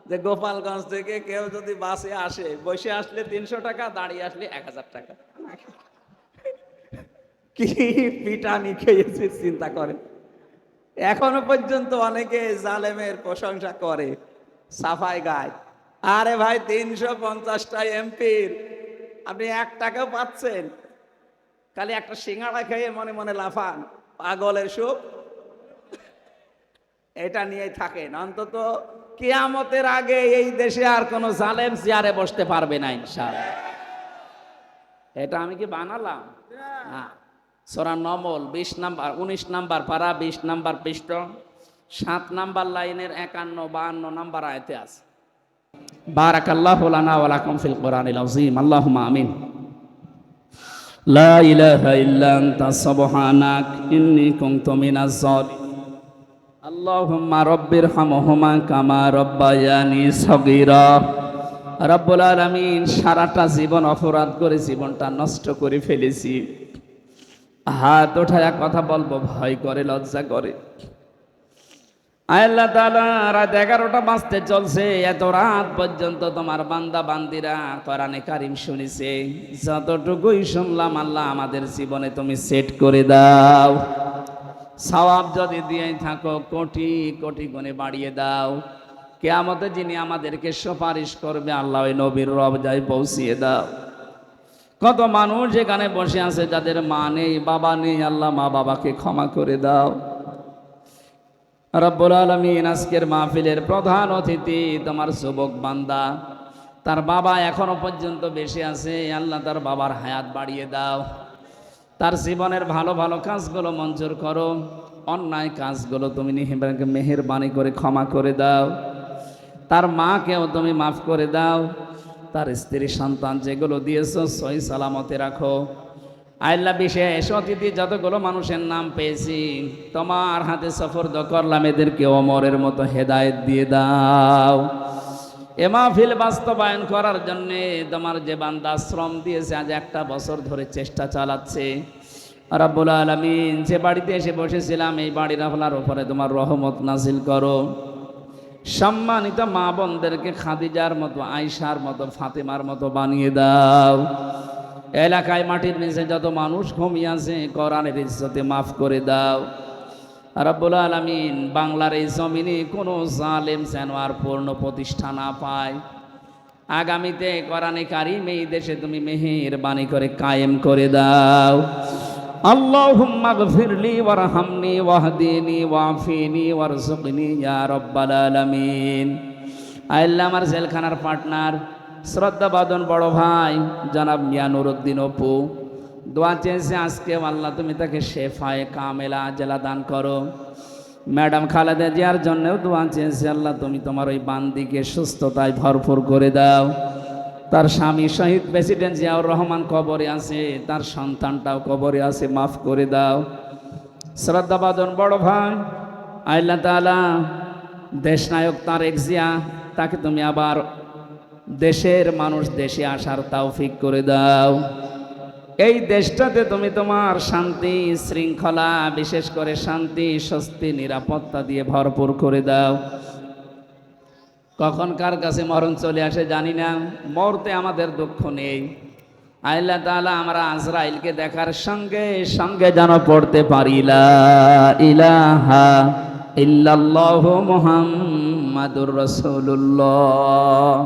যে গোপালগঞ্জ থেকে কেউ যদি বাসে আসে, বসে আসলে 300 টাকা, দাঁড়িয়ে আসলে 1000 টাকা। কি পিটানি খেয়েছে চিন্তা করেন। এখনো পর্যন্ত অনেকে জালেমের প্রশংসা করে, সাফাই গায়। আরে ভাই, 350টা এমপির আপনি 1 টাকাও পাচ্ছেন, খালি একটা সিঙ্গাড়া খেয়ে মনে মনে লাফান, পাগলের সুখ। এটা নিয়েই থাকেন। অন্তত কিয়ামতের আগে এই দেশে আর কোনো জালেম চেয়ারে বসতে পারবে না ইনশাআল্লাহ। এটা আমি কি বানালাম? না। সূরা নমল 20 নাম্বার 19 নাম্বার পারা 20 নাম্বার পৃষ্ঠ 7 নাম্বার লাইনের 51 52 নাম্বার আয়াতে আছে। বারাকাল্লাহু লানা ওয়া লাকুম ফিল কোরআনিল আযীম। আল্লাহুম্মা আমিন। লা ইলাহা ইল্লা আনতা সুবহানাক ইন্নী কুনতু মিনাজ জালিমিন। আল্লাহুম্মা রাব্বিরহামহুমা কামা রাব্বায়ানি সগীরা। রব্বুল আলামিন, সারাটা জীবন অপরাধ করে জীবনটা নষ্ট করে ফেলেছি। হাত ওঠায়া কথা বলবো ভয় করে, লজ্জা করে। আল্লাহ তাআলা, রাত 11টা বাজতে চলছে, এত রাত পর্যন্ত তোমার বান্দা বান্দিরা কোরআনে কারীম শুনেছে। যতটুকুই শুনলাম আল্লাহ আমাদের জীবনে তুমি সেট করে দাও। সওয়াব যদি দিয়ে থাকো কোটি কোটি গুণে বাড়িয়ে দাও। কিয়ামতে যিনি আমাদেরকে সুপারিশ করবে আল্লাহ ওই নবীর রওজায় পৌঁছিয়ে দাও। কত মানুষ এখানে বসে আছে যাদের মা নেই, বাবা নেই, আল্লাহ মা বাবাকে ক্ষমা করে দাও। রব্বুল আলামিন, আজকের মাহফিলের প্রধান অতিথি তোমার যুবক বান্দা, তার বাবা এখনো পর্যন্ত বেঁচে আছে। আল্লাহ তার বাবার হায়াত বাড়িয়ে দাও, তার জীবনের ভালো ভালো কাজগুলো মঞ্জুর করো, অন্যায় কাজগুলো তুমি মেহেরবানি করে ক্ষমা করে দাও। তার মাকেও তুমি মাফ করে দাও। তার স্ত্রী সন্তান যেগুলো দিয়েছ সহি সালামতে রাখো। আল্লাহ বিশেষ অতিথি যতগুলো মানুষের নাম পেয়েছি তোমার হাতে সফরদ করলাম, এদেরকে ওমরের মতো হেদায়েত দিয়ে দাও। এ মাহফিল বাস্তবায়ন করার জন্যে তোমার যে বান্দা শ্রম দিয়েছে, আজ একটা বছর ধরে চেষ্টা চালাচ্ছে। রাব্বুল আলামিন, যে বাড়িতে এসে বসেছিলাম এই বাড়ির আপনার উপরে তোমার রহমত নাজিল করো। সম্মানিত মা বোনদেরকে খাদিজার মতো, আয়েশার মতো, ফাতেমার মতো বানিয়ে দাও। এলাকায় মাটির নিচে যত মানুষ ঘুমিয়ে আছে কোরআনের ইজ্জতে মাফ করে দাও। রাব্বুল আলামিন, বাংলার এই জমিনে কোনো জালেম যেন আর পূর্ণ প্রতিষ্ঠা না পায়। আগামীতে কোরআনে কারিম এই দেশে তুমি মেহেরবানি করে কায়েম করে দাও। আল্লাহুম্মা গফিরলি ওয়ারহামনি ওয়াহদিনি ওয়াফিনি ওয়ারযুকনি ইয়া রাব্বাল আলামিন। আল্লাহ, আমার জেলখানার পার্টনার শ্রদ্ধাবাদন বড় ভাই জনাব মিয়া নুরুদ্দিন অপু দোয়া চেয়েছে আজকে, আল্লাহ তুমি তাকে শেফায়ে কামেলা আজেলা দান করো। ম্যাডাম খালেদা জিয়ার জন্যও দোয়া চেয়েছে, আল্লাহ তুমি তোমার ওই বান্দিকে সুস্থতায় ভরপুর করে দাও। তার স্বামী শহীদ প্রেসিডেন্ট জিয়াউর রহমান কবরে আছে, তার সন্তানটাও কবরে আছে, মাফ করে দাও। শ্রদ্ধাবাদন বড় ভাই আল্লাহ তাআলা দেশনায়ক তারেক জিয়া, তাকে তুমি আবার দেশের মানুষ দেশে আসার তৌফিক করে দাও। এই দেশটাতে তুমি তোমার শান্তি শৃঙ্খলা, বিশেষ করে শান্তি স্বস্তি নিরাপত্তা দিয়ে ভরপুর করে দাও। কখন কার কাছে মরণ চলে আসে জানি না, মরতে আমাদের দুঃখ নেই। আল্লাহ তাআলা আমরা আজরাইলকে দেখার সঙ্গে সঙ্গে যেন পড়তে পারি লা ইলাহা ইল্লাল্লাহু মুহাম্মাদুর রাসূলুল্লাহ।